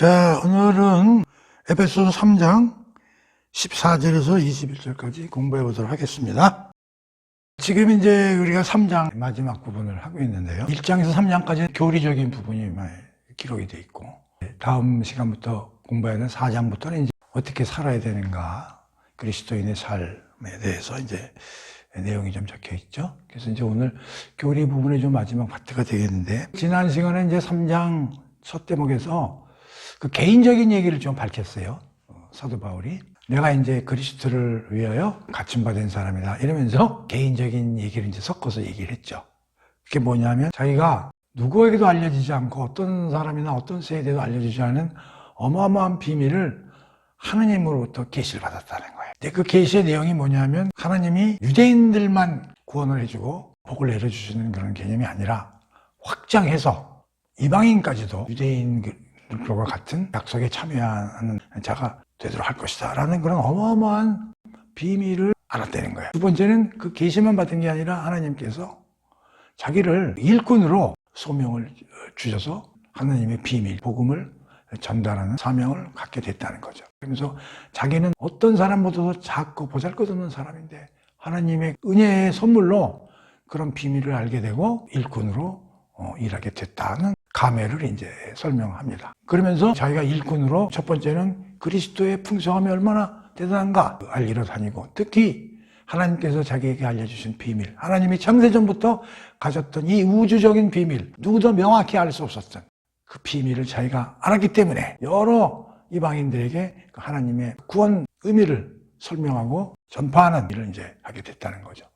자, 오늘은 에베소서 3장 14절에서 21절까지 공부해 보도록 하겠습니다. 지금 이제 우리가 3장 마지막 부분을 하고 있는데요. 1장에서 3장까지 교리적인 부분이 많이 기록이 되어 있고, 다음 시간부터 공부해야 하는 4장부터는 이제 어떻게 살아야 되는가, 그리스도인의 삶에 대해서 이제 내용이 좀 적혀 있죠. 그래서 이제 오늘 교리 부분이 좀 마지막 파트가 되겠는데, 지난 시간에 이제 3장 첫 대목에서 그 개인적인 얘기를 좀 밝혔어요. 사도 바울이. 내가 이제 그리스도를 위하여 갇힘받은 사람이다. 이러면서 개인적인 얘기를 이제 섞어서 얘기를 했죠. 그게 뭐냐면 자기가 누구에게도 알려지지 않고 어떤 사람이나 어떤 세대도 알려지지 않은 어마어마한 비밀을 하나님으로부터 계시를 받았다는 거예요. 근데 그 계시의 내용이 뭐냐면 하나님이 유대인들만 구원을 해주고 복을 내려주시는 그런 개념이 아니라 확장해서 이방인까지도 유대인들과 같은 약속에 참여하는 자가 되도록 할 것이다 라는 그런 어마어마한 비밀을 알았다는 거예요. 두 번째는 그 계시만 받은 게 아니라 하나님께서 자기를 일꾼으로 소명을 주셔서 하나님의 비밀, 복음을 전달하는 사명을 갖게 됐다는 거죠. 그러면서 자기는 어떤 사람보다도 작고 보잘것없는 사람인데 하나님의 은혜의 선물로 그런 비밀을 알게 되고 일꾼으로 일하게 됐다는 감회를 이제 설명합니다. 그러면서 자기가 일꾼으로 첫 번째는 그리스도의 풍성함이 얼마나 대단한가 알리러 다니고, 특히 하나님께서 자기에게 알려주신 비밀, 하나님이 창세전부터 가졌던 이 우주적인 비밀, 누구도 명확히 알 수 없었던 그 비밀을 자기가 알았기 때문에 여러 이방인들에게 하나님의 구원 의미를 설명하고 전파하는 일을 이제 하게 됐다는 거죠.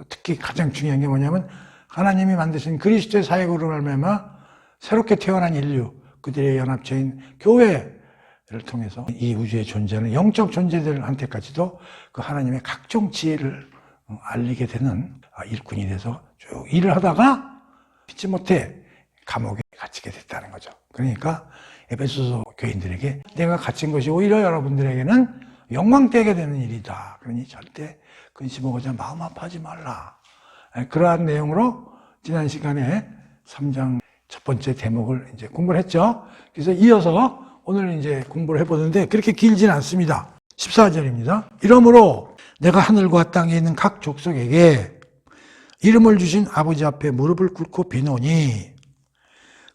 특히 가장 중요한 게 뭐냐면 하나님이 만드신 그리스도의 사역으로 말미암아 새롭게 태어난 인류, 그들의 연합체인 교회를 통해서 이 우주에 존재하는 영적 존재들한테까지도 그 하나님의 각종 지혜를 알리게 되는 일꾼이 돼서 쭉 일을 하다가 믿지 못해 감옥에 갇히게 됐다는 거죠. 그러니까 에베소서 교인들에게 내가 갇힌 것이 오히려 여러분들에게는 영광되게 되는 일이다. 그러니 절대 근심하고자 마음 아파하지 말라. 그러한 내용으로 지난 시간에 3장 첫 번째 대목을 이제 공부를 했죠. 그래서 이어서 오늘 이제 공부를 해보는데 그렇게 길진 않습니다. 14절입니다. 이러므로 내가 하늘과 땅에 있는 각 족속에게 이름을 주신 아버지 앞에 무릎을 꿇고 비노니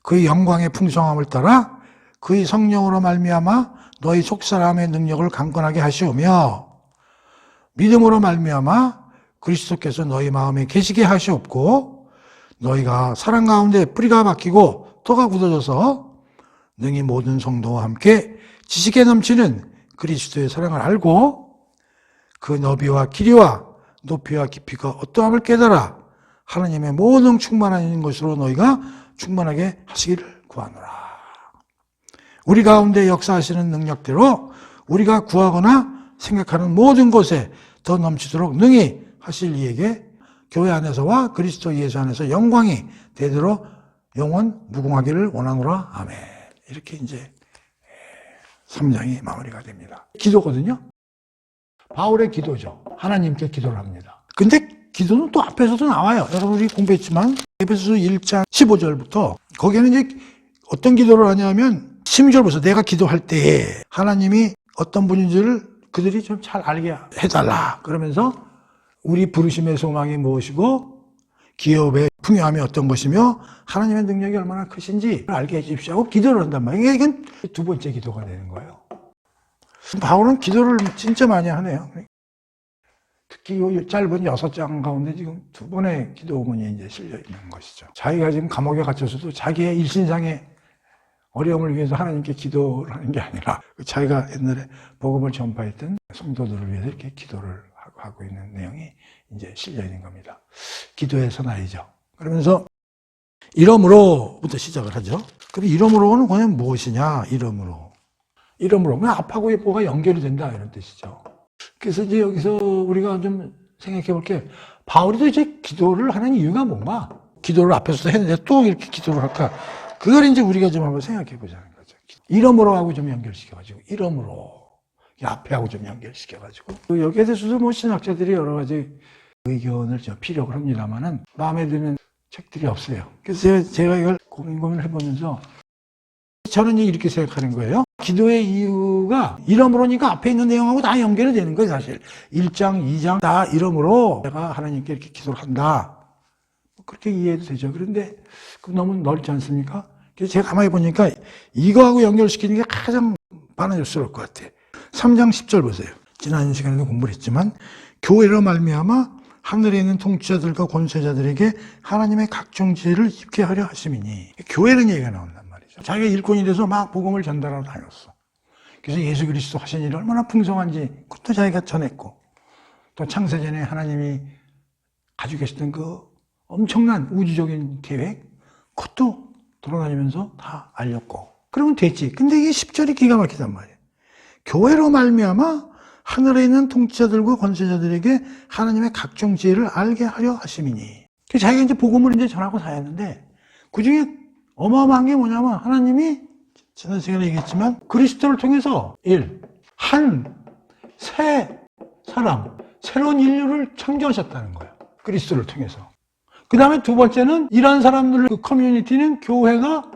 그의 영광의 풍성함을 따라 그의 성령으로 말미암아 너희 속사람의 능력을 강건하게 하시오며 믿음으로 말미암아 그리스도께서 너희 마음에 계시게 하시옵고 너희가 사랑 가운데 뿌리가 박히고 토가 굳어져서 능히 모든 성도와 함께 지식에 넘치는 그리스도의 사랑을 알고 그 너비와 길이와 높이와 깊이가 어떠함을 깨달아 하나님의 모든 충만한 것으로 너희가 충만하게 하시기를 구하노라. 우리 가운데 역사하시는 능력대로 우리가 구하거나 생각하는 모든 것에 더 넘치도록 능히 하실 이에게 교회 안에서와 그리스도 예수 안에서 영광이 되도록 영원 무궁하기를 원하노라. 아멘. 이렇게 이제 3장이 마무리가 됩니다. 기도거든요. 바울의 기도죠. 하나님께 기도를 합니다. 근데 기도는 또 앞에서도 나와요. 여러분이 공부했지만 에베소서 1장 15절부터 거기에는 이제 어떤 기도를 하냐면 16절부터 내가 기도할 때에 하나님이 어떤 분인지를 그들이 좀 잘 알게 해달라. 그러면서 우리 부르심의 소망이 무엇이고 기업의 풍요함이 어떤 것이며 하나님의 능력이 얼마나 크신지 알게 해주십시오 하고 기도를 한단 말이에요. 이건 두 번째 기도가 되는 거예요. 바울은 기도를 진짜 많이 하네요. 특히 이 짧은 6장 가운데 지금 2번의 기도문이 이제 실려 있는 것이죠. 자기가 지금 감옥에 갇혀서도 자기의 일신상의 어려움을 위해서 하나님께 기도를 하는 게 아니라 자기가 옛날에 복음을 전파했던 성도들을 위해서 이렇게 기도를 하고 있는 내용이 이제 실려 있는 겁니다. 기도의 사나이죠. 그러면서 이러므로부터 시작을 하죠. 그럼 이러므로는 그냥 무엇이냐? 이러므로 그냥 앞하고 뭐가 연결이 된다 이런 뜻이죠. 그래서 이제 여기서 우리가 좀 생각해 볼게. 바울이 도대체 기도를 하는 이유가 뭔가? 기도를 앞에서도 했는데 또 이렇게 기도를 할까? 그걸 이제 우리가 좀 한번 생각해 보자는 거죠. 이러므로 하고 좀 연결시켜가지고 이러므로 앞에하고 좀 연결시켜가지고 여기에 대해서도 뭐 신학자들이 여러 가지 의견을 좀 피력을 합니다만은 마음에 드는 책들이 없어요. 그래서 제가 이걸 고민을 해보면서 저는 이렇게 생각하는 거예요. 기도의 이유가 이러므로니까 앞에 있는 내용하고 다 연결이 되는 거예요, 사실. 1장, 2장 다 이러므로 내가 하나님께 이렇게 기도를 한다. 그렇게 이해해도 되죠. 그런데 너무 넓지 않습니까? 그래서 제가 가만히 보니까 이거하고 연결시키는 게 가장 반응스러울 것 같아요. 3장 10절 보세요. 지난 시간에도 공부를 했지만 교회로 말미암아 하늘에 있는 통치자들과 권세자들에게 하나님의 각종 지혜를 입게 하려 하심이니, 교회는 얘기가 나온단 말이죠. 자기가 일꾼이 돼서 막 복음을 전달하러 다녔어. 그래서 예수 그리스도 하신 일이 얼마나 풍성한지 그것도 자기가 전했고, 또 창세전에 하나님이 가지고 계셨던 그 엄청난 우주적인 계획, 그것도 돌아다니면서 다 알렸고. 그러면 됐지. 근데 이게 10절이 기가 막히단 말이에요. 교회로 말미암아 하늘에 있는 통치자들과 권세자들에게 하나님의 각종 지혜를 알게 하려 하심이니. 자기가 이제 복음을 이제 전하고 다녔는데, 그 중에 어마어마한 게 뭐냐면, 하나님이 지난 시간에 얘기했지만, 그리스도를 통해서 새 사람, 새로운 인류를 창조하셨다는 거예요. 그리스도를 통해서. 그 다음에 두 번째는, 이런 사람들, 그 커뮤니티는 교회가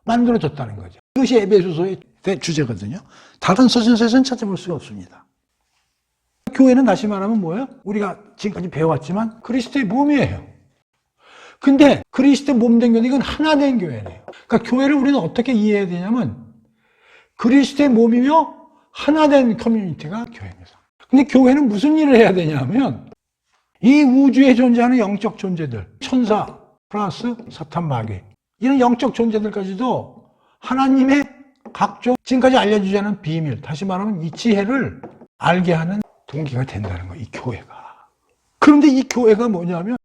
만들어졌다는 거죠. 이것이 에베소서의 주제거든요. 다른 서신서에서는 찾아볼 수가 없습니다. 교회는 다시 말하면 뭐예요? 우리가 지금까지 배워왔지만 그리스도의 몸이에요. 근데 그리스도의 몸된 교회, 이건 하나 된 교회예요. 그러니까 교회를 우리는 어떻게 이해해야 되냐면 그리스도의 몸이며 하나 된 커뮤니티가 교회입니다. 근데 교회는 무슨 일을 해야 되냐면 이 우주에 존재하는 영적 존재들, 천사 플러스 사탄 마귀, 이런 영적 존재들까지도 하나님의 각종 지금까지 알려주지 않은 비밀, 다시 말하면 이 지혜를 알게 하는 동기가 된다는 거예요, 이 교회가. 그런데 이 교회가 뭐냐면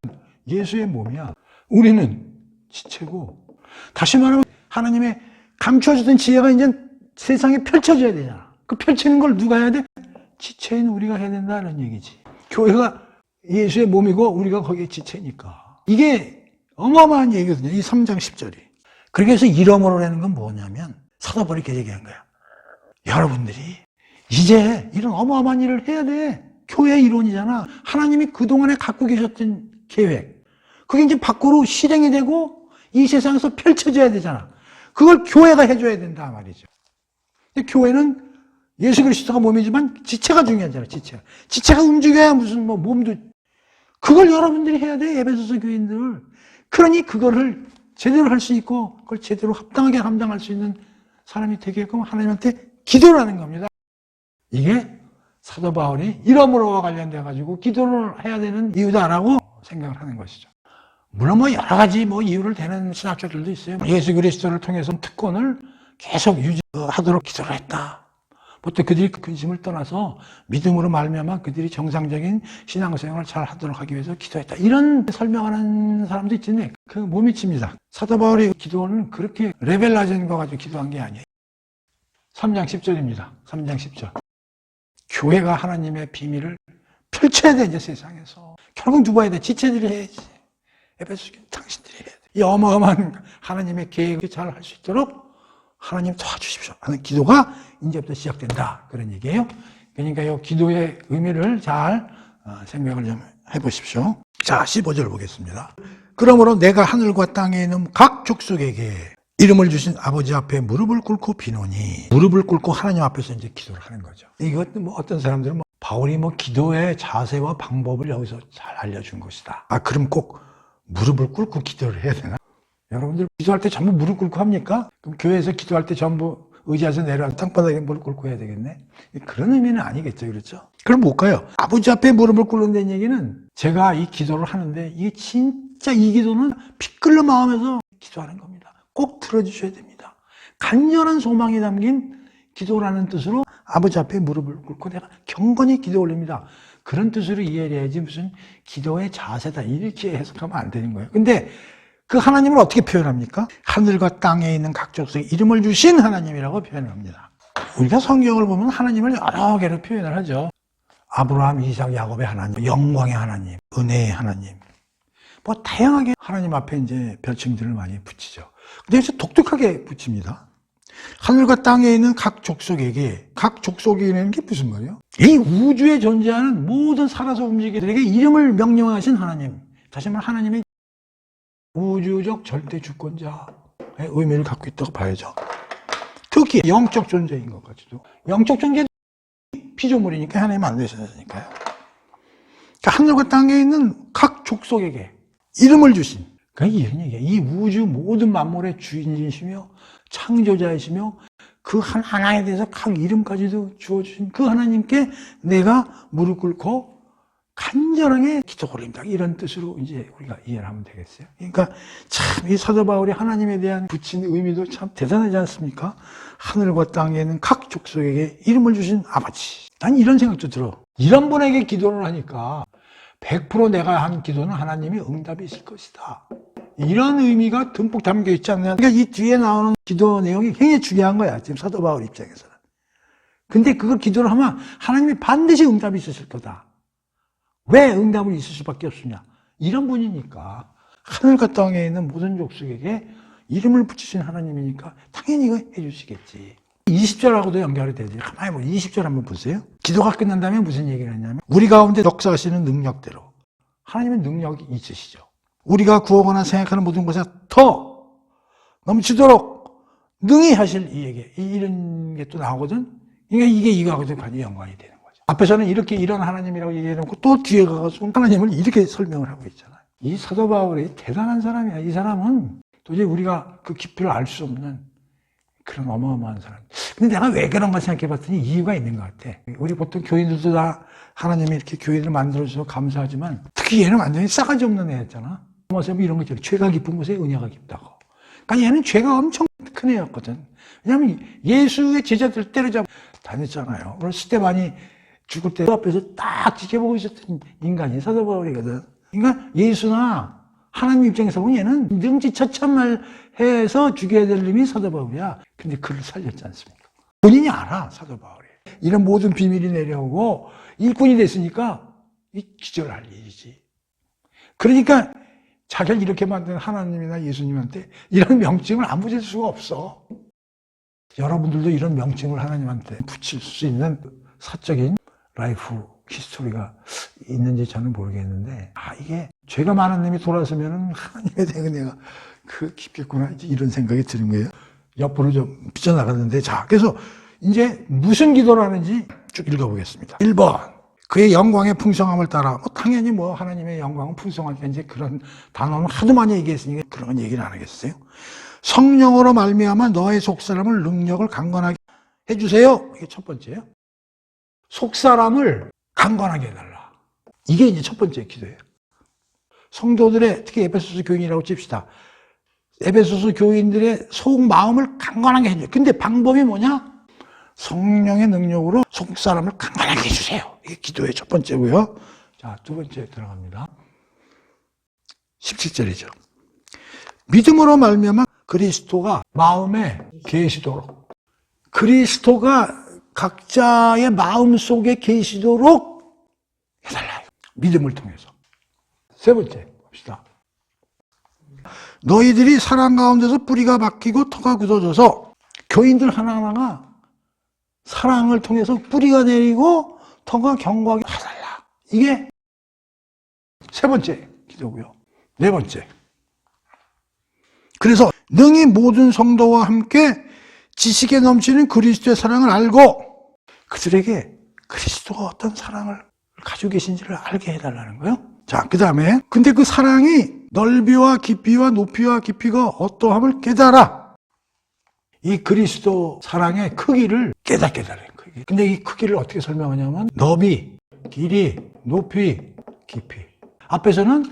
예수의 몸이야. 우리는 지체고, 다시 말하면 하나님의 감추어주던 지혜가 이제 세상에 펼쳐져야 되잖아. 그 펼치는 걸 누가 해야 돼? 지체인 우리가 해야 된다는 얘기지. 교회가 예수의 몸이고 우리가 거기에 지체니까. 이게 어마어마한 얘기거든요, 이 3장 10절이. 그래서 이러므로라는 건 뭐냐면 사도 바울이 이렇게 얘기한 거야. 여러분들이 이제 이런 어마어마한 일을 해야 돼. 교회의 이론이잖아. 하나님이 그동안에 갖고 계셨던 계획, 그게 이제 밖으로 실행이 되고 이 세상에서 펼쳐져야 되잖아. 그걸 교회가 해줘야 된다 말이죠. 근데 교회는 예수 그리스도가 몸이지만 지체가 중요하잖아. 지체가 움직여야 무슨 뭐 몸도, 그걸 여러분들이 해야 돼, 에베소서 교인들. 그러니 그거를 제대로 할 수 있고 그걸 제대로 합당하게 감당할 수 있는 사람이 되게끔 하나님한테 기도를 하는 겁니다. 이게 사도 바울이 이러므로와 관련돼 가지고 기도를 해야 되는 이유다라고 생각을 하는 것이죠. 물론 뭐 여러 가지 뭐 이유를 대는 신학자들도 있어요. 예수 그리스도를 통해서 특권을 계속 유지하도록 기도를 했다. 보통 그들이 근심을 떠나서 믿음으로 말미암아 그들이 정상적인 신앙생활을 잘 하도록 하기 위해서 기도했다. 이런 설명하는 사람도 있지만 그 못 미칩니다. 사도 바울의 기도는 그렇게 레벨 낮은 거 가지고 기도한 게 아니에요. 3장 10절입니다. 3장 10절. 교회가 하나님의 비밀을 펼쳐야 돼, 이제 세상에서. 결국 누가 해야 돼? 지체들이 해야지. 에베소 교회 당신들이 해야 돼. 이 어마어마한 하나님의 계획을 잘 할 수 있도록 하나님 도와주십시오 하는 기도가 이제부터 시작된다, 그런 얘기예요. 그러니까 이 기도의 의미를 잘 생각을 좀 해보십시오. 자, 15절 보겠습니다. 그러므로 내가 하늘과 땅에 있는 각 족속에게 이름을 주신 아버지 앞에 무릎을 꿇고 비노니, 무릎을 꿇고 하나님 앞에서 이제 기도를 하는 거죠. 이것도 뭐 어떤 사람들은 바울이 기도의 자세와 방법을 여기서 잘 알려준 것이다. 아, 그럼 꼭 무릎을 꿇고 기도를 해야 되나? 여러분들 기도할 때 전부 무릎 꿇고 합니까? 그럼 교회에서 기도할 때 전부 의자에서 내려와서 땅바닥에 무릎 꿇고 해야 되겠네? 그런 의미는 아니겠죠, 그렇죠? 그럼 못 가요. 아버지 앞에 무릎을 꿇는다는 얘기는 제가 이 기도를 하는데 이게 진짜 이 기도는 피 끓는 마음에서 기도하는 겁니다. 꼭 들어주셔야 됩니다. 간절한 소망이 담긴 기도라는 뜻으로 아버지 앞에 무릎을 꿇고 내가 경건히 기도 올립니다. 그런 뜻으로 이해해야지 무슨 기도의 자세다 이렇게 해석하면 안 되는 거예요. 근데 그 하나님을 어떻게 표현합니까? 하늘과 땅에 있는 각 족속에 이름을 주신 하나님이라고 표현합니다. 우리가 성경을 보면 하나님을 여러 개로 표현을 하죠. 아브라함, 이삭, 야곱의 하나님, 영광의 하나님, 은혜의 하나님. 뭐 다양하게 하나님 앞에 이제 별칭들을 많이 붙이죠. 근데 여기서 독특하게 붙입니다. 하늘과 땅에 있는 각 족속에게, 각 족속이라는 게 무슨 말이에요? 이 우주에 존재하는 모든 살아서 움직이들에게 이름을 명령하신 하나님. 다시 말하면 하나님의 우주적 절대 주권자의 의미를 갖고 있다고 봐야죠. 특히 영적 존재인 것 같지도. 영적 존재는 피조물이니까 하나님 만드셨으니까요. 그러니까 하늘과 땅에 있는 각 족속에게 이름을 주신, 그러니까 이런 얘기예요. 이 우주 모든 만물의 주인이시며 창조자이시며 그 하나에 대해서 각 이름까지도 주어주신 그 하나님께 내가 무릎 꿇고 간절하게 기도 올립니다. 이런 뜻으로 이제 우리가 이해를 하면 되겠어요. 그러니까 참 이 사도 바울이 하나님에 대한 붙인 의미도 참 대단하지 않습니까? 하늘과 땅에 있는 각 족속에게 이름을 주신 아버지. 난 이런 생각도 들어. 이런 분에게 기도를 하니까 100% 내가 한 기도는 하나님이 응답이실 것이다. 이런 의미가 듬뿍 담겨 있지 않나요? 그러니까 이 뒤에 나오는 기도 내용이 굉장히 중요한 거야. 지금 사도 바울 입장에서는. 근데 그걸 기도를 하면 하나님이 반드시 응답이 있으실 거다. 왜 응답은 있을 수밖에 없느냐? 이런 분이니까. 하늘과 땅에 있는 모든 족속에게 이름을 붙이신 하나님이니까 당연히 이거 해주시겠지. 20절하고도 연결이 되죠. 가만히 보면 20절 한번 보세요. 기도가 끝난 다음에 무슨 얘기를 했냐면 우리 가운데 역사하시는 능력대로 하나님의 능력이 있으시죠. 우리가 구하거나 생각하는 모든 것에 더 넘치도록 능히 하실 이에게 이런 게 또 나오거든. 그러니까 이게 이거하고도 관계 연관이 되는 거죠. 앞에서는 이렇게 이런 하나님이라고 얘기해놓고 또 뒤에 가서 하나님을 이렇게 설명을 하고 있잖아요. 이 사도 바울이 대단한 사람이야. 이 사람은 도저히 우리가 그 깊이를 알 수 없는 그런 어마어마한 사람. 근데 내가 왜 그런가 생각해 봤더니 이유가 있는 것 같아. 우리 보통 교인들도 다 하나님이 이렇게 교회를 만들어주셔서 감사하지만 특히 얘는 완전히 싸가지 없는 애였잖아. 뭐서 이런 거 있잖아. 죄가 깊은 곳에 은혜가 깊다고. 그러니까 얘는 죄가 엄청 큰 애였거든. 왜냐하면 예수의 제자들 때려잡고 다녔잖아요. 그래서 스데반이 죽을 때 앞에서 딱 지켜보고 있었던 인간이 사도 바울이거든. 그러니까 예수나 하나님 입장에서 보면 얘는 능지처참해서 죽여야 될 놈이 사도 바울이야. 근데 그를 살렸지 않습니까? 본인이 알아, 사도 바울이. 이런 모든 비밀이 내려오고 일꾼이 됐으니까 이 기절할 일이지. 그러니까 자기를 이렇게 만든 하나님이나 예수님한테 이런 명칭을 안 붙일 수가 없어. 여러분들도 이런 명칭을 하나님한테 붙일 수 있는 사적인 라이프 히스토리가 있는지 저는 모르겠는데, 이게 죄가 많은 놈이 돌아서면은 하나님에 대한 은혜가 깊겠구나, 이런 생각이 드는 거예요. 옆으로 좀 삐져나갔는데, 자, 그래서 이제 무슨 기도를 하는지 쭉 읽어보겠습니다. 1번. 그의 영광의 풍성함을 따라, 당연히 하나님의 영광은 풍성하니까 이제 그런 단어는 하도 많이 얘기했으니까 그런 얘기를 안 하겠어요. 성령으로 말미암아 너의 속사람을 능력을 강건하게 해주세요. 이게 첫 번째예요. 속사람을 강건하게 해달라. 이게 이제 첫 번째 기도예요. 성도들의, 특히 에베소서 교인이라고 칩시다. 에베소서 교인들의 속 마음을 강건하게 해줘요. 근데 방법이 뭐냐? 성령의 능력으로 속사람을 강건하게 해주세요. 이게 기도의 첫 번째고요. 자, 두 번째 들어갑니다. 17절이죠. 믿음으로 말미암아 그리스도가 마음에 계시도록, 그리스도가 각자의 마음 속에 계시도록 해달라요. 믿음을 통해서. 세 번째 봅시다. 너희들이 사랑 가운데서 뿌리가 박히고 터가 굳어져서, 교인들 하나하나가 사랑을 통해서 뿌리가 내리고 터가 견고하게 해달라. 이게 세 번째 기도고요. 네 번째. 그래서 능히 모든 성도와 함께 지식에 넘치는 그리스도의 사랑을 알고 그들에게 그리스도가 어떤 사랑을 가지고 계신지를 알게 해달라는 거예요. 자, 그 다음에 근데 그 사랑이 넓이와 깊이와 높이와 깊이가 어떠함을 깨달아. 이 그리스도 사랑의 크기를 깨닫게 해달라는 거예요. 근데 이 크기를 어떻게 설명하냐면 너비, 길이, 높이, 깊이. 앞에서는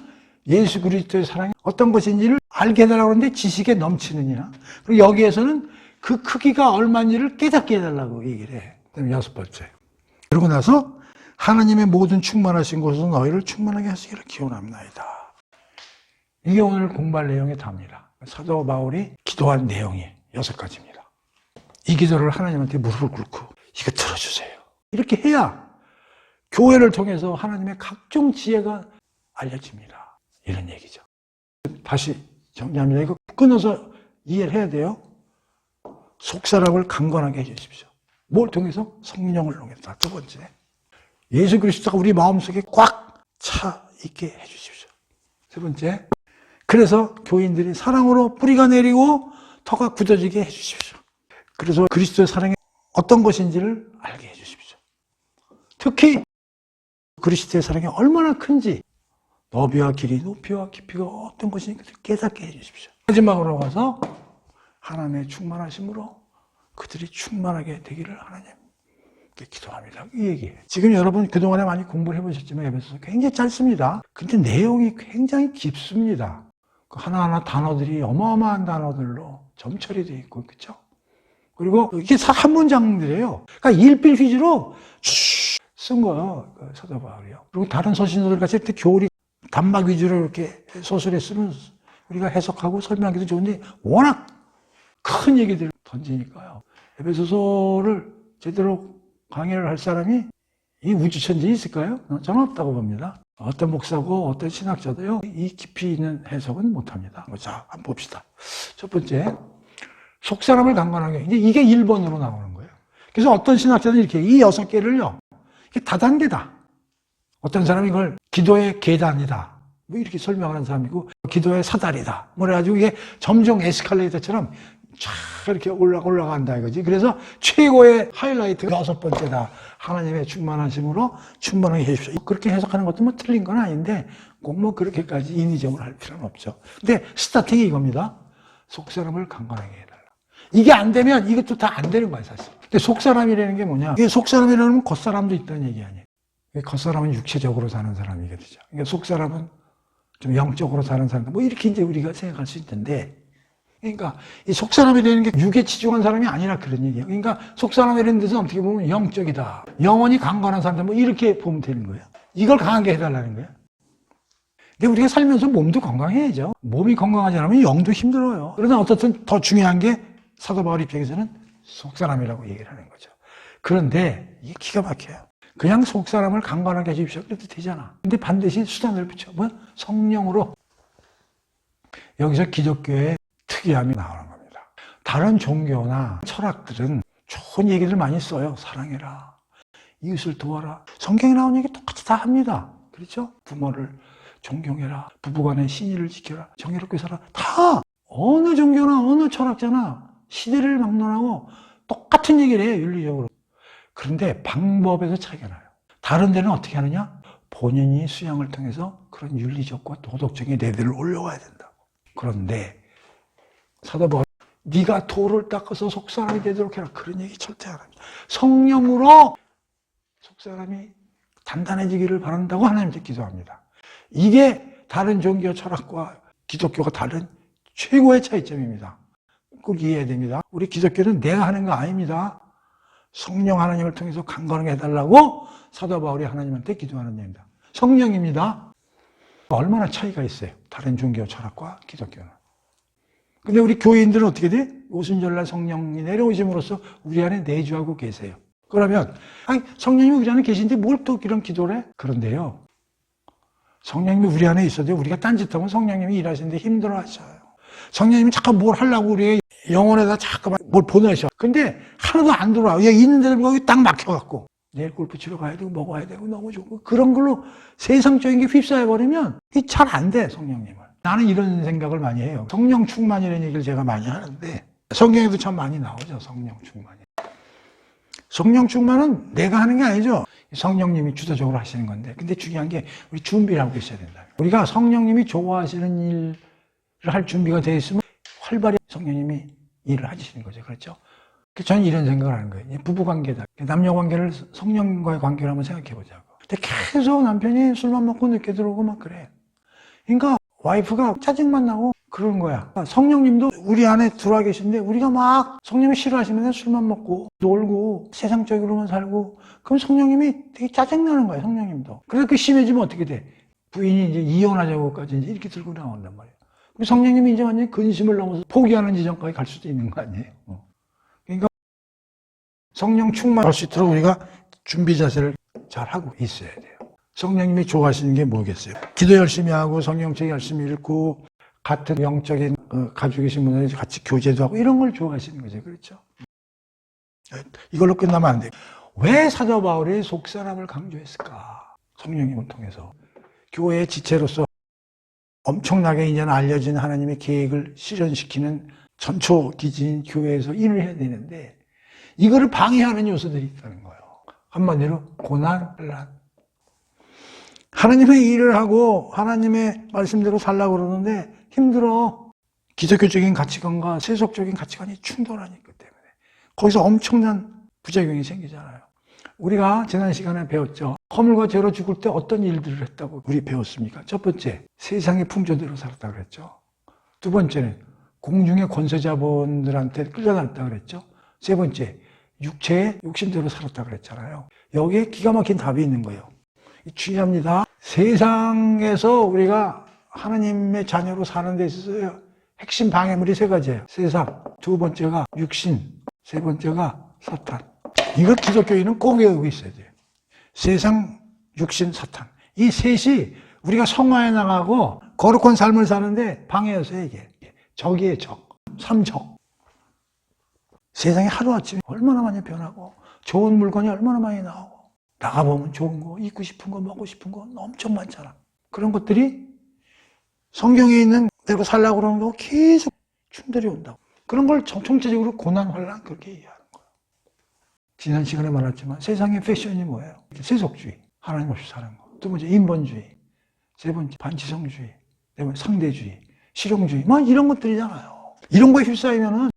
예수 그리스도의 사랑이 어떤 것인지를 알게 해달라고 하는데 지식에 넘치느냐. 그리고 여기에서는 그 크기가 얼마인지를 깨닫게 해달라고 얘기를 해. 그다음에 여섯 번째. 그러고 나서 하나님의 모든 충만하신 곳에서 너희를 충만하게 하시기를 기원합니다. 이게 오늘 공부할 내용의 답니다. 사도 바울이 기도한 내용이 6가지입니다. 이 기도를 하나님한테 무릎을 꿇고 이거 들어주세요. 이렇게 해야 교회를 통해서 하나님의 각종 지혜가 알려집니다. 이런 얘기죠. 다시 정리합니다. 이거 끊어서 이해를 해야 돼요. 속사람을 강건하게 해주십시오. 뭘 통해서? 성령을 통해서. 두 번째, 예수 그리스도가 우리 마음속에 꽉 차 있게 해주십시오. 세 번째, 그래서 교인들이 사랑으로 뿌리가 내리고 터가 굳어지게 해주십시오. 그래서 그리스도의 사랑이 어떤 것인지를 알게 해주십시오. 특히 그리스도의 사랑이 얼마나 큰지, 너비와 길이, 높이와 깊이가 어떤 것인지 깨닫게 해주십시오. 마지막으로 가서 하나님의 충만하심으로 그들이 충만하게 되기를 하나님께 기도합니다. 이 얘기예요. 지금 여러분 그동안에 많이 공부를 해보셨지만 에베소서 굉장히 짧습니다. 근데 내용이 굉장히 깊습니다. 그 하나하나 단어들이 어마어마한 단어들로 점철이 되어 있고, 그렇죠? 그리고 이게 한 문장들이에요. 그러니까 일필휘지로 쓴 거예요, 사도 바울이요. 그리고 다른 서신서들 같이 이렇게 교리 단막 위주로 이렇게 소설에 쓰면 우리가 해석하고 설명하기도 좋은데 워낙 큰 얘기들을 던지니까요. 에베소서를 제대로 강의를 할 사람이 이 우주천지에 있을까요? 저는 없다고 봅니다. 어떤 목사고 어떤 신학자도요, 이 깊이 있는 해석은 못합니다. 자, 한번 봅시다. 첫 번째, 속사람을 강건하게. 이제 이게 1번으로 나오는 거예요. 그래서 어떤 신학자는 이렇게 이 6개를요, 이게 다단계다. 어떤 사람이 이걸 기도의 계단이다, 뭐 이렇게 설명하는 사람이고, 기도의 사다리다. 뭐 그래가지고 이게 점점 에스컬레이터처럼 쫙 이렇게 올라간다 이거지. 그래서 최고의 하이라이트가 6번째다. 하나님의 충만하심으로 충만하게 해주십시오. 그렇게 해석하는 것도 뭐 틀린 건 아닌데 꼭 뭐 그렇게까지 인위적으로 할 필요는 없죠. 근데 스타팅이 이겁니다. 속사람을 강건하게 해달라. 이게 안 되면 이것도 다 안 되는 거야, 사실. 근데 속사람이라는 게 뭐냐? 이게 속사람이라는 건 겉사람도 있다는 얘기 아니에요. 겉사람은 육체적으로 사는 사람이거든요. 그러니까 속사람은 좀 영적으로 사는 사람, 뭐 이렇게 이제 우리가 생각할 수 있는데, 그러니까 이 속사람이라는 게 육에 치중한 사람이 아니라 그런 얘기예요. 그러니까 속사람이라는 데서 어떻게 보면 영적이다, 영혼이 강건한 사람들, 뭐 이렇게 보면 되는 거예요. 이걸 강하게 해달라는 거예요. 근데 우리가 살면서 몸도 건강해야죠. 몸이 건강하지 않으면 영도 힘들어요. 그러나 어떻든 더 중요한 게 사도 바울 입장에서는 속사람이라고 얘기를 하는 거죠. 그런데 이게 기가 막혀요. 그냥 속사람을 강건하게 해주십시오 그래도 되잖아. 근데 반드시 수단을 붙여. 뭐? 성령으로. 여기서 기독교의 특이함이 나오는 겁니다. 다른 종교나 철학들은 좋은 얘기를 많이 써요. 사랑해라, 이웃을 도와라. 성경에 나온 얘기 똑같이 다 합니다. 그렇죠? 부모를 존경해라, 부부간의 신의를 지켜라, 정의롭게 살아. 다 어느 종교나 어느 철학자나 시대를 막론하고 똑같은 얘기를 해요, 윤리적으로. 그런데 방법에서 차이가 나요. 다른 데는 어떻게 하느냐? 본인이 수양을 통해서 그런 윤리적과 도덕적인 레벨을 올려가야 된다고. 그런데 사도 바울, 네가 돌을 닦아서 속사람이 되도록 해라, 그런 얘기 절대 안 합니다. 성령으로 속사람이 단단해지기를 바란다고 하나님께 기도합니다. 이게 다른 종교 철학과 기독교가 다른 최고의 차이점입니다. 꼭 이해해야 됩니다. 우리 기독교는 내가 하는 거 아닙니다. 성령 하나님을 통해서 강건하게 해달라고 사도 바울이 하나님한테 기도하는 얘기입니다. 성령입니다. 얼마나 차이가 있어요, 다른 종교 철학과 기독교는. 근데 우리 교인들은 어떻게 돼? 오순절날 성령이 내려오심으로써 우리 안에 내주하고 계세요. 그러면 아니, 성령님이 우리 안에 계신데 뭘 또 이런 기도를 해? 그런데요, 성령님이 우리 안에 있어도 우리가 딴짓하면 성령님이 일하시는데 힘들어하셔요. 성령님이 자꾸 뭘 하려고 우리의 영혼에다 자꾸 뭘 보내셔. 근데 하나도 안 들어와. 얘 있는 데도 거기 딱 막혀갖고 내일 골프 치러 가야 되고 먹어야 되고 너무 좋고 그런 걸로 세상적인 게 휩싸여버리면 이게 잘 안 돼, 성령님을. 나는 이런 생각을 많이 해요. 성령 충만이라는 얘기를 제가 많이 하는데 성경에도 참 많이 나오죠, 성령 충만이. 성령 충만은 내가 하는 게 아니죠. 성령님이 주도적으로 하시는 건데, 근데 중요한 게 우리 준비를 하고 있어야 된다. 우리가 성령님이 좋아하시는 일을 할 준비가 되어 있으면 활발히 성령님이 일을 하시는 거죠. 그렇죠? 저는 이런 생각을 하는 거예요. 부부관계다. 남녀관계를 성령과의 관계를 한번 생각해 보자고. 근데 계속 남편이 술만 먹고 늦게 들어오고 막 그래. 그러니까 와이프가 짜증만 나고 그러는 거야. 성령님도 우리 안에 들어와 계신데 우리가 막 성령이 싫어하시면 술만 먹고 놀고 세상적으로만 살고 그럼 성령님이 되게 짜증나는 거야, 성령님도. 그렇게 심해지면 어떻게 돼? 부인이 이제 이혼하자고까지 이제 이렇게 들고 나온단 말이야. 성령님이 이제 완전히 근심을 넘어서 포기하는 지점까지 갈 수도 있는 거 아니에요? 그러니까 성령 충만할 수 있도록 우리가 준비 자세를 잘 하고 있어야 돼요. 성령님이 좋아하시는 게 뭐겠어요? 기도 열심히 하고 성경책 열심히 읽고 같은 영적인 가지고 계신 분들이 같이 교제도 하고 이런 걸 좋아하시는 거죠. 그렇죠? 이걸로 끝나면 안 돼요. 왜 사도 바울이 속사람을 강조했을까? 성령님을 통해서. 교회의 지체로서 엄청나게 이제는 알려진 하나님의 계획을 실현시키는 전초 기지인 교회에서 일을 해야 되는데 이거를 방해하는 요소들이 있다는 거예요. 한마디로 고난, 혼란. 하나님의 일을 하고 하나님의 말씀대로 살려고 그러는데 힘들어. 기독교적인 가치관과 세속적인 가치관이 충돌하기 때문에 거기서 엄청난 부작용이 생기잖아요. 우리가 지난 시간에 배웠죠. 허물과 죄로 죽을 때 어떤 일들을 했다고 우리 배웠습니까? 첫 번째, 세상의 풍조대로 살았다고 그랬죠. 두 번째는 공중의 권세자본들한테 끌려다녔다고 그랬죠. 세 번째, 육체의 욕심대로 살았다고 그랬잖아요. 여기에 기가 막힌 답이 있는 거예요. 중요합니다. 세상에서 우리가 하나님의 자녀로 사는 데 있어서 핵심 방해물이 세 가지예요. 세상, 두 번째가 육신, 세 번째가 사탄. 이거 기독교인은 꼭 외우고 있어야 돼요. 세상, 육신, 사탄. 이 셋이 우리가 성화해 나가고 거룩한 삶을 사는데 방해였어요, 이게. 적이에요, 적. 삼적. 세상이 하루아침에 얼마나 많이 변하고 좋은 물건이 얼마나 많이 나오고 나가보면 좋은 거, 입고 싶은 거, 먹고 싶은 거 엄청 많잖아. 그런 것들이 성경에 있는 대로 살려고 그러는 거 계속 충돌이 온다고. 그런 걸 총체적으로 고난, 혼란 그렇게 이해하는 거예요. 지난 시간에 말했지만 세상의 패션이 뭐예요? 세속주의, 하나님 없이 사는 거. 두 번째 인본주의, 세 번째 반지성주의, 네 번째 상대주의, 실용주의, 막 이런 것들이잖아요. 이런 거에 휩싸이면은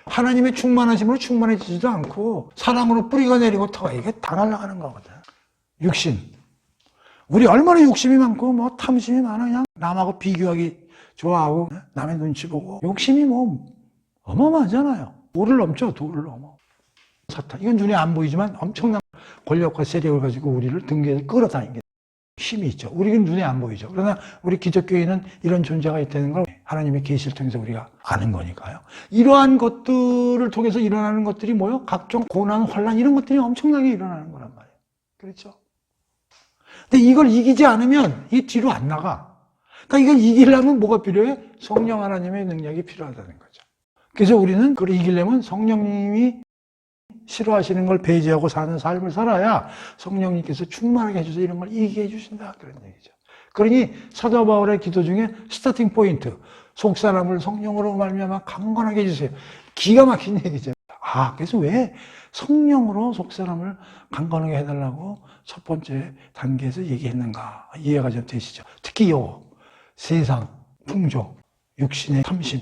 하나님의 충만하심으로 충만해지지도 않고 사랑으로 뿌리가 내리고 터가 이게 다 날아가는 거거든. 육신. 우리 얼마나 욕심이 많고 뭐 탐심이 많아. 그냥 남하고 비교하기 좋아하고 남의 눈치 보고 욕심이 뭐 어마어마하잖아요. 도를 넘죠. 도를 넘어. 사탄. 이건 눈에 안 보이지만 엄청난 권력과 세력을 가지고 우리를 등에서 끌어다니는 게 힘이 있죠. 우리는 눈에 안 보이죠. 그러나 우리 기독교인은 이런 존재가 있다는 걸 하나님의 계시를 통해서 우리가 아는 거니까요. 이러한 것들을 통해서 일어나는 것들이 뭐요? 각종 고난, 환란 이런 것들이 엄청나게 일어나는 거란 말이에요. 그렇죠? 근데 이걸 이기지 않으면 이 뒤로 안 나가. 그러니까 이걸 이기려면 뭐가 필요해? 성령 하나님의 능력이 필요하다는 거죠. 그래서 우리는 그걸 이기려면 성령님이 싫어하시는 걸 배제하고 사는 삶을 살아야 성령님께서 충만하게 해주셔서 이런 걸 이기게 해주신다. 그런 얘기죠. 그러니 사도 바울의 기도 중에 스타팅 포인트, 속사람을 성령으로 말미암아 강건하게 해주세요. 기가 막힌 얘기죠. 그래서 왜 성령으로 속사람을 강건하게 해달라고 첫 번째 단계에서 얘기했는가 이해가 좀 되시죠. 특히 세상, 풍조, 육신의 탐심,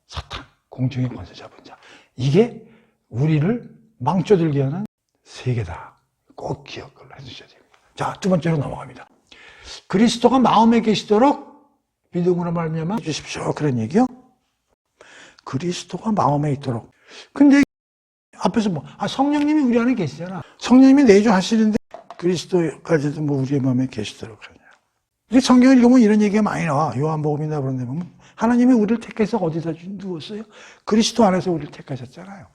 사탄, 공중의 권세 잡은 자, 이게 우리를 망쳐들게 하는 세계다. 꼭 기억을 해주셔야 됩니다. 자, 두 번째로 넘어갑니다. 그리스도가 마음에 계시도록 믿음으로 말미암아 해주십시오. 그런 얘기요. 그리스도가 마음에 있도록. 근데 앞에서 성령님이 우리 안에 계시잖아. 성령님이 내주하시는데 그리스도까지도 우리의 마음에 계시도록 하냐. 성경을 읽으면 이런 얘기가 많이 나와. 요한복음이나 그런 데 보면 하나님이 우리를 택해서 어디다 누웠어요? 그리스도 안에서 우리를 택하셨잖아요.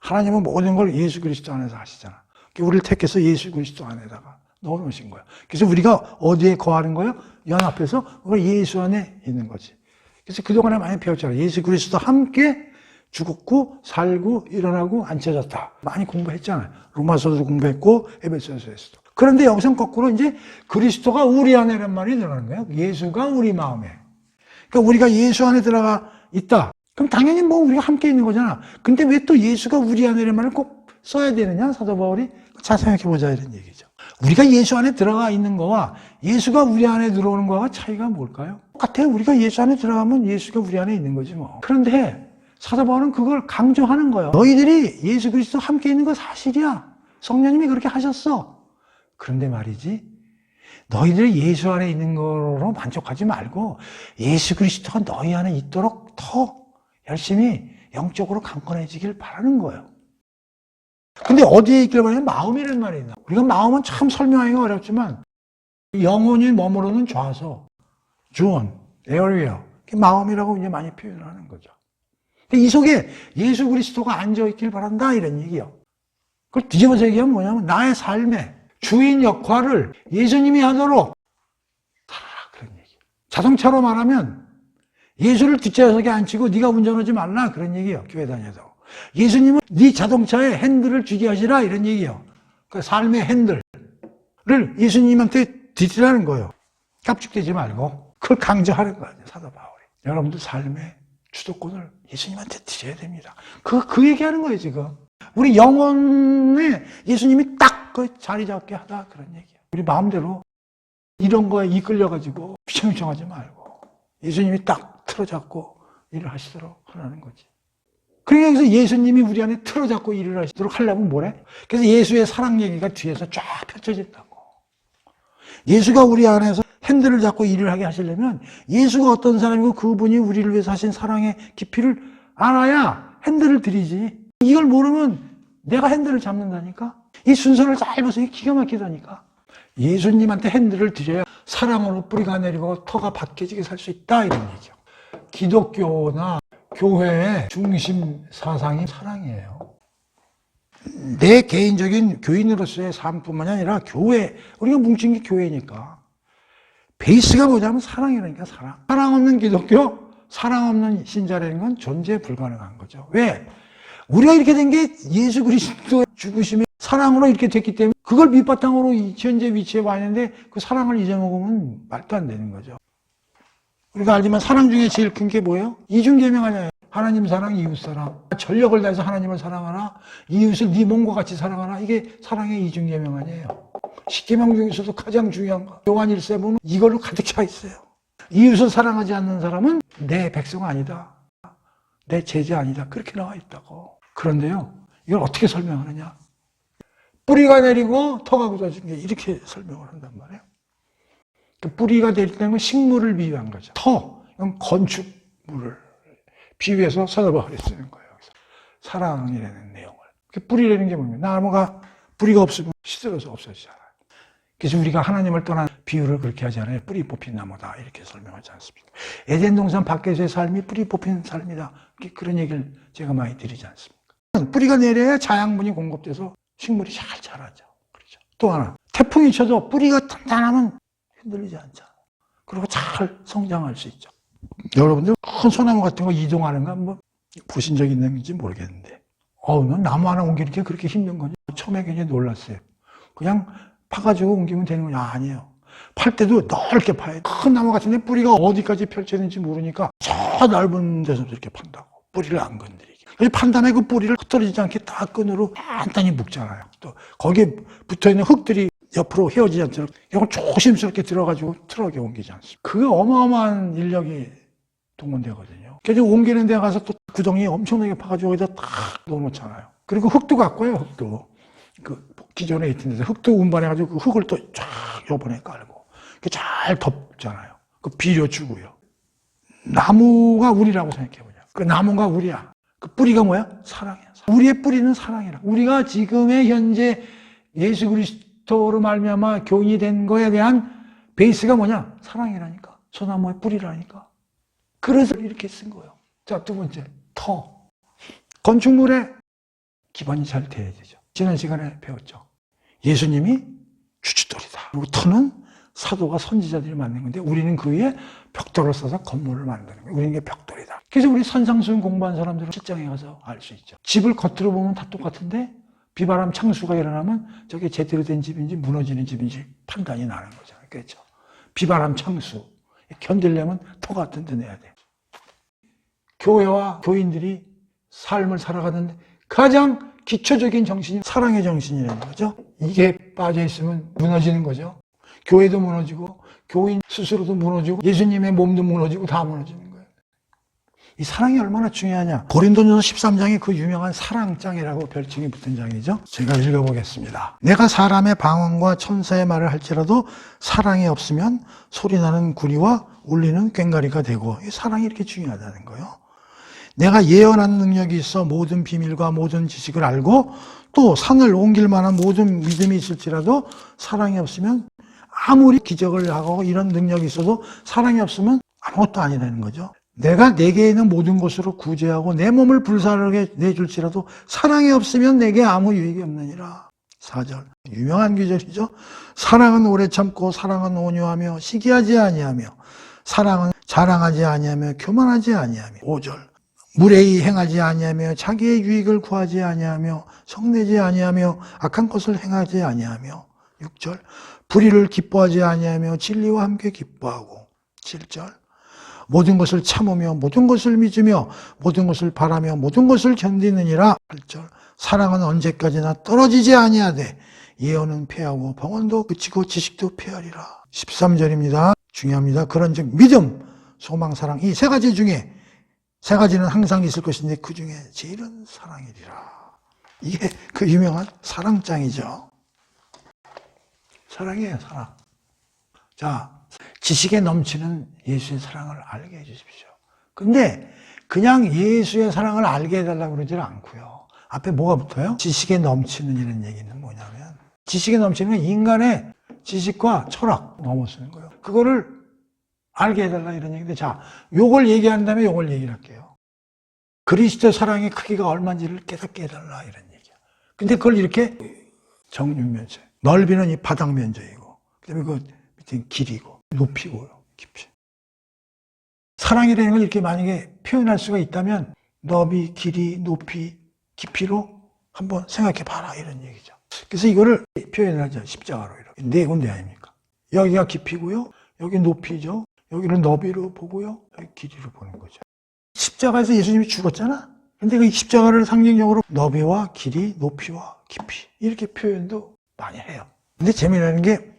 하나님은 모든 걸 예수 그리스도 안에서 하시잖아. 우리를 택해서 예수 그리스도 안에다가 넣어놓으신 거야. 그래서 우리가 어디에 거하는 거예요? 연합해서 예수 안에 있는 거지. 그래서 그동안에 많이 배웠잖아요. 예수 그리스도 함께 죽었고 살고 일어나고 앉혀졌다. 많이 공부했잖아요. 로마서도 공부했고 에베소서에서도. 그런데 여기서 거꾸로 이제 그리스도가 우리 안에란 말이 들어가는 거예요. 예수가 우리 마음에. 그러니까 우리가 예수 안에 들어가 있다. 그럼 당연히 우리가 함께 있는 거잖아. 근데 왜 또 예수가 우리 안에란 말을 꼭 써야 되느냐? 사도 바울이 잘 생각해보자 이런 얘기죠. 우리가 예수 안에 들어가 있는 거와 예수가 우리 안에 들어오는 거와 차이가 뭘까요? 똑같아요. 우리가 예수 안에 들어가면 예수가 우리 안에 있는 거지 뭐. 그런데 사도 바울은 그걸 강조하는 거예요. 너희들이 예수 그리스도 함께 있는 거 사실이야. 성령님이 그렇게 하셨어. 그런데 말이지, 너희들이 예수 안에 있는 거로 만족하지 말고 예수 그리스도가 너희 안에 있도록 더 열심히 영적으로 강건해지길 바라는 거예요. 근데 어디에 있길 바라냐? 마음이라는 말이 있나. 우리가 마음은 참 설명하기가 어렵지만 영혼이 머무르는 좌소, 존, 에어리어, 마음이라고 이제 많이 표현을 하는 거죠. 이 속에 예수 그리스도가 앉아있길 바란다 이런 얘기예요. 그걸 뒤집어서 얘기하면 뭐냐면 나의 삶의 주인 역할을 예수님이 하도록 살아라 그런 얘기예요. 자동차로 말하면 예수를 뒷좌석에 앉히고 네가 운전하지 말라 그런 얘기예요. 교회 다녀도. 예수님은 네 자동차에 핸들을 쥐게 하시라 이런 얘기예요. 그 삶의 핸들을 예수님한테 드리라는 거예요. 깝죽대지 말고 그걸 강조하는 거예요. 사도 바울이. 여러분들 삶의 주도권을 예수님한테 드려야 됩니다. 그 얘기하는 거예요, 지금. 우리 영혼에 예수님이 딱 그 자리 잡게 하다, 그런 얘기예요. 우리 마음대로 이런 거에 이끌려가지고 휘청휘청하지 말고 예수님이 딱 틀어잡고 일을 하시도록 하라는 거지. 그러니까 여기서 예수님이 우리 안에 틀어잡고 일을 하시도록 하려면 뭐래? 그래서 예수의 사랑 얘기가 뒤에서 쫙 펼쳐진다고. 예수가 우리 안에서 핸들을 잡고 일을 하게 하시려면 예수가 어떤 사람이고 그분이 우리를 위해서 하신 사랑의 깊이를 알아야 핸들을 들이지. 이걸 모르면 내가 핸들을 잡는다니까? 이 순서를 잘 보세요. 기가 막히다니까. 예수님한테 핸들을 드려야 사랑으로 뿌리가 내리고 터가 받겨지게 살 수 있다, 이런 얘기죠. 기독교나 교회의 중심 사상이 사랑이에요. 내 개인적인 교인으로서의 삶뿐만이 아니라 교회, 우리가 뭉친 게 교회니까 베이스가 뭐냐면 사랑이라니까. 사랑 없는 기독교, 사랑 없는 신자라는 건 존재 불가능한 거죠. 왜? 우리가 이렇게 된 게 예수 그리스도의 죽으심에 사랑으로 이렇게 됐기 때문에 그걸 밑바탕으로 현재 위치에 와 있는데 그 사랑을 잊어먹으면 말도 안 되는 거죠. 우리가 알지만 사랑 중에 제일 큰 게 뭐예요? 이중계명 아니에요. 하나님 사랑, 이웃 사랑. 전력을 다해서 하나님을 사랑하라, 이웃을 네 몸과 같이 사랑하라. 이게 사랑의 이중계명 아니에요. 10계명 중에서도 가장 중요한 거. 요한 1세 보면 이걸로 가득 차 있어요. 이웃을 사랑하지 않는 사람은 내 백성 아니다, 내 제자 아니다, 그렇게 나와 있다고. 그런데요, 이걸 어떻게 설명하느냐? 뿌리가 내리고 터가 굳어진 게 이렇게 설명을 한단 말이에요. 그 뿌리가 내릴 때는 식물을 비유한 거죠. 터, 이건 건축물을 비유해서 서너번에 쓰는 거예요. 그래서 사랑이라는 내용을. 그 뿌리라는 게 뭡니까? 나무가 뿌리가 없으면 시들어서 없어지잖아요. 그래서 우리가 하나님을 떠난 비유를 그렇게 하잖아요. 뿌리 뽑힌 나무다, 이렇게 설명하지 않습니까? 에덴 동산 밖에서의 삶이 뿌리 뽑힌 삶이다, 그런 얘기를 제가 많이 드리지 않습니까? 뿌리가 내려야 자양분이 공급돼서 식물이 잘 자라죠. 그렇죠. 또 하나, 태풍이 쳐도 뿌리가 단단하면 흔들리지 않잖아요. 그리고 잘 성장할 수 있죠. 여러분들 큰 소나무 같은 거 이동하는 거 한번 보신 적 있는지 모르겠는데, 나무 하나 옮기는 게 그렇게 힘든 거냐? 처음에 굉장히 놀랐어요. 그냥 파가지고 옮기면 되는 거냐? 아니에요. 팔 때도 넓게 파요. 큰 나무 같은데 뿌리가 어디까지 펼쳐있는지 모르니까 저 넓은 데서 이렇게 판다고. 뿌리를 안 건드리게. 그래서 판 다음에 그 뿌리를 흩어지지 않게 딱 끈으로 간단히 묶잖아요. 또 거기에 붙어있는 흙들이 옆으로 헤어지지 않도록 이걸 조심스럽게 들어가지고 트럭에 옮기지 않습니까? 그게 어마어마한 인력이 동원되거든요. 그래서 옮기는 데 가서 또 구덩이 엄청나게 파가지고 여기다 딱 넣어놓잖아요. 그리고 흙도 갖고 와요, 흙도. 그 기존에 있던 데서 흙도 운반해가지고 그 흙을 또 쫙 요번에 깔고 잘 덮잖아요. 그 비료 주고요. 나무가 우리라고 생각해보자. 그 나무가 우리야. 그 뿌리가 뭐야? 사랑이야. 우리의 뿌리는 사랑이라. 우리가 지금의 현재 예수 그리스도로 말미암아 교인이 된 거에 대한 베이스가 뭐냐? 사랑이라니까. 소나무의 뿌리라니까. 그래서 이렇게 쓴 거예요. 자, 두 번째, 터. 건축물의 기반이 잘 돼야 되죠. 지난 시간에 배웠죠. 예수님이 주춧돌이다. 그리고 터는 사도가 선지자들이 만든 건데 우리는 그 위에 벽돌을 써서 건물을 만드는 거예요. 우리는 게 벽돌이다. 그래서 우리 산상수훈 공부한 사람들은 실장에 가서 알 수 있죠. 집을 겉으로 보면 다 똑같은데 비바람 창수가 일어나면 저게 제대로 된 집인지 무너지는 집인지 판단이 나는 거잖아요. 그렇죠. 비바람 창수. 견디려면 터 같은 데 내야 돼. 교회와 교인들이 삶을 살아가는데 가장 기초적인 정신이 사랑의 정신이라는 거죠. 이게 빠져 있으면 무너지는 거죠. 교회도 무너지고 교인 스스로도 무너지고 예수님의 몸도 무너지고 다 무너지는 거예요. 이 사랑이 얼마나 중요하냐. 고린도전서 13장에 그 유명한 사랑장이라고 별칭이 붙은 장이죠. 제가 읽어보겠습니다. 내가 사람의 방언과 천사의 말을 할지라도 사랑이 없으면 소리나는 구리와 울리는 꽹과리가 되고, 이 사랑이 이렇게 중요하다는 거예요. 내가 예언하는 능력이 있어 모든 비밀과 모든 지식을 알고 또 산을 옮길 만한 모든 믿음이 있을지라도 사랑이 없으면, 아무리 기적을 하고 이런 능력이 있어도 사랑이 없으면 아무것도 아니라는 거죠. 내가 내게 있는 모든 것으로 구제하고 내 몸을 불사르게 내줄지라도 사랑이 없으면 내게 아무 유익이 없느니라. 4절 유명한 구절이죠. 사랑은 오래 참고 사랑은 온유하며 시기하지 아니하며 사랑은 자랑하지 아니하며 교만하지 아니하며. 5절 무례히 행하지 아니하며 자기의 유익을 구하지 아니하며 성내지 아니하며 악한 것을 행하지 아니하며. 6절 불의를 기뻐하지 아니하며 진리와 함께 기뻐하고. 7절 모든 것을 참으며 모든 것을 믿으며 모든 것을 바라며 모든 것을 견디느니라. 8절 사랑은 언제까지나 떨어지지 아니하되 예언은 패하고 방언도 그치고 지식도 패하리라. 13절입니다. 중요합니다. 그런즉 믿음, 소망, 사랑 이 세 가지 중에 세 가지는 항상 있을 것인데 그 중에 제일은 사랑이리라. 이게 그 유명한 사랑장이죠. 사랑이에요, 사랑. 자, 지식에 넘치는 예수의 사랑을 알게 해주십시오. 근데 그냥 예수의 사랑을 알게 해달라고 그러지는 않고요. 앞에 뭐가 붙어요? 지식에 넘치는 이런 얘기는 뭐냐면 지식에 넘치는 건 인간의 지식과 철학 넘어서는 거예요. 그거를 알게 해달라 이런 얘기인데 자, 요걸 얘기한 다음에 요걸 얘기를 할게요. 그리스도의 사랑의 크기가 얼마인지를 깨닫게 해달라 이런 얘기야. 근데 그걸 이렇게 정육면적, 넓이는 이 바닥 면적이고 그다음에 그 밑에 길이고 높이고요, 깊이. 사랑이라는 걸 이렇게 만약에 표현할 수가 있다면 너비, 길이, 높이, 깊이로 한번 생각해 봐라 이런 얘기죠. 그래서 이거를 표현을 하죠. 십자가로 이렇게 네 군데 아닙니까? 여기가 깊이고요, 여기 높이죠, 여기는 너비로 보고요, 여기 길이로 보는 거죠. 십자가에서 예수님이 죽었잖아. 근데 그 십자가를 상징적으로 너비와 길이, 높이와 깊이 이렇게 표현도 많이 해요. 근데 재미나는 게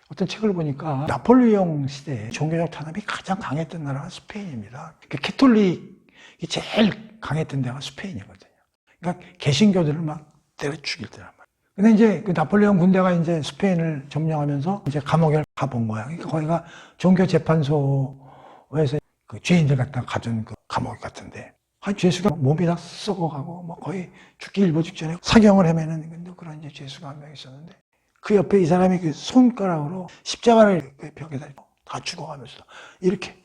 어떤 책을 보니까 나폴레옹 시대에 종교적 탄압이 가장 강했던 나라가 스페인입니다. 캐톨릭이 제일 강했던 데가 스페인이거든요. 그러니까 개신교들을 막 때려 죽일 때란 말이에요. 근데 이제 그 나폴레옹 군대가 이제 스페인을 점령하면서 이제 감옥에 가본 거야. 그러니까 거기가 종교 재판소에서 그 죄인들 갖다 가둔 그 감옥 같은데, 죄수가 몸이 다 썩어가고 뭐 거의 죽기 일보 직전에 사경을 헤매는 그런 이제 죄수가 한 명 있었는데, 그 옆에 이 사람이 그 손가락으로 십자가를 그 벽에다 다 죽어가면서 이렇게.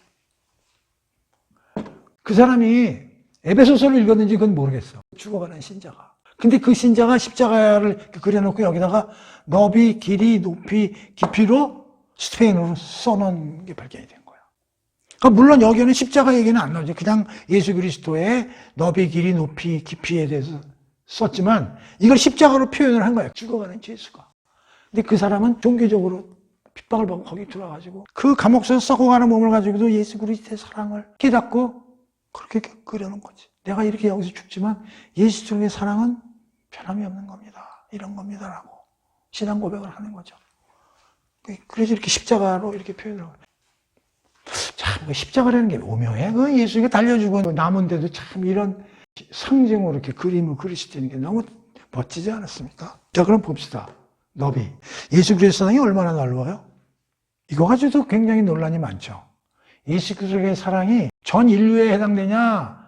그 사람이 에베소서를 읽었는지 그건 모르겠어. 죽어가는 신자가. 근데 그 신자가 십자가를 그려놓고 여기다가 너비, 길이, 높이, 깊이로 스페인어로 써놓은 게 발견이 된 거야. 그러니까 물론 여기는 십자가 얘기는 안 나오죠. 그냥 예수 그리스도의 너비, 길이, 높이, 깊이에 대해서 썼지만 이걸 십자가로 표현을 한 거예요. 죽어가는 죄수가. 근데 그 사람은 종교적으로 핍박을 받고 거기 들어가가지고 그 감옥에서 썩어가는 몸을 가지고도 예수 그리스도의 사랑을 깨닫고 그렇게 그려놓은 거지. 내가 이렇게 여기서 죽지만 예수님의 사랑은 변함이 없는 겁니다. 이런 겁니다라고 신앙 고백을 하는 거죠. 그래서 이렇게 십자가로 이렇게 표현을 하고. 참, 십자가라는 게 오묘해. 그 예수가 달려주고 남은데도 참 이런 상징으로 이렇게 그림을 그리시다는 게 너무 멋지지 않았습니까? 자, 그럼 봅시다. 너비. 예수 그리스도의 사랑이 얼마나 넓어요? 이거 가지고도 굉장히 논란이 많죠. 예수 그리스도의 사랑이 전 인류에 해당되냐,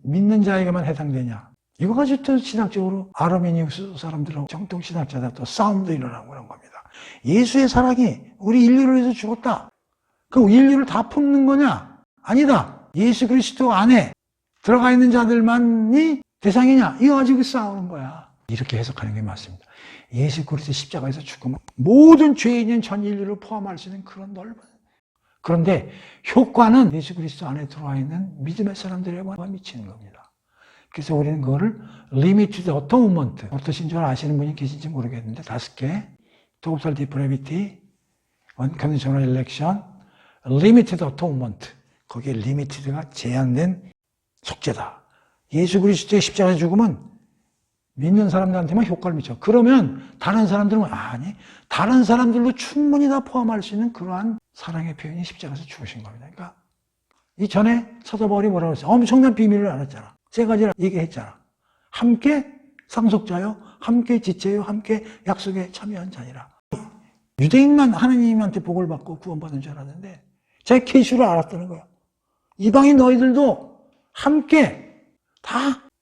믿는 자에게만 해당되냐. 이거 가지고 신학적으로 아르메니우스 사람들하고 정통 신학자들 또 싸움도 일어나고 그런 겁니다. 예수의 사랑이 우리 인류를 위해서 죽었다. 그 인류를 다 품는 거냐? 아니다. 예수 그리스도 안에 들어가 있는 자들만이 대상이냐? 이거 가지고 싸우는 거야. 이렇게 해석하는 게 맞습니다. 예수 그리스도 십자가에서 죽으면 모든 죄인인 전 인류를 포함할 수 있는 그런 넓은. 그런데 효과는 예수 그리스도 안에 들어와 있는 믿음의 사람들에게만 미치는 겁니다. 그래서 우리는 그거를 limited atonement, 어떠신 줄 아시는 분이 계신지 모르겠는데 5개, total depravity, unconditional election, limited atonement. 거기에 limited가 제한된 속죄다. 예수 그리스도의 십자가에서 죽으면 믿는 사람들한테만 효과를 미쳐. 그러면 다른 사람들은 아니, 다른 사람들도 충분히 다 포함할 수 있는 그러한 사랑의 표현이 십자가에서 죽으신 겁니다. 그러니까 이전에 사도 바울이 뭐라고 했어요? 엄청난 비밀을 알았잖아. 3가지를 얘기했잖아. 함께 상속자요, 함께 지체요, 함께 약속에 참여한 자니라. 유대인만 하나님한테 복을 받고 구원받은 줄 알았는데 제 계시를 알았다는 거야. 이방인 너희들도 함께 다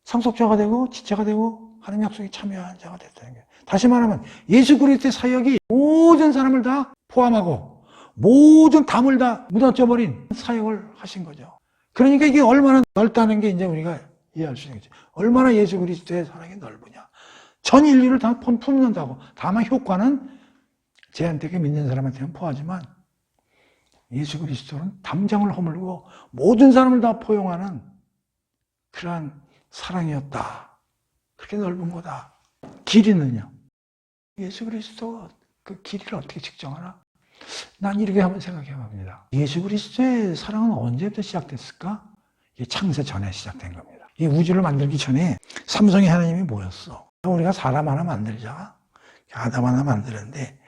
상속자가 되고 지체가 되고 하나님 약속에 참여한 자가 됐다는 거예요. 다시 말하면 예수 그리스도의 사역이 모든 사람을 다 포함하고 모든 담을 다 묻어져버린 사역을 하신 거죠. 그러니까 이게 얼마나 넓다는 게 이제 우리가 이해할 수 있는 거죠. 얼마나 예수 그리스도의 사랑이 넓으냐. 전 인류를 다 품는다고. 다만 효과는 제한되게 믿는 사람한테는 포하지만 예수 그리스도는 담장을 허물고 모든 사람을 다 포용하는 그러한 사랑이었다. 그렇게 넓은 거다. 길이는요? 예수 그리스도 그 길이를 어떻게 측정하나? 난 이렇게 한번 생각해 봅니다. 예수 그리스도의 사랑은 언제부터 시작됐을까? 이게 창세 전에 시작된 겁니다. 이 우주를 만들기 전에 삼성의 하나님이 뭐였어? 우리가 사람 하나 만들자. 아담 하나 만드는데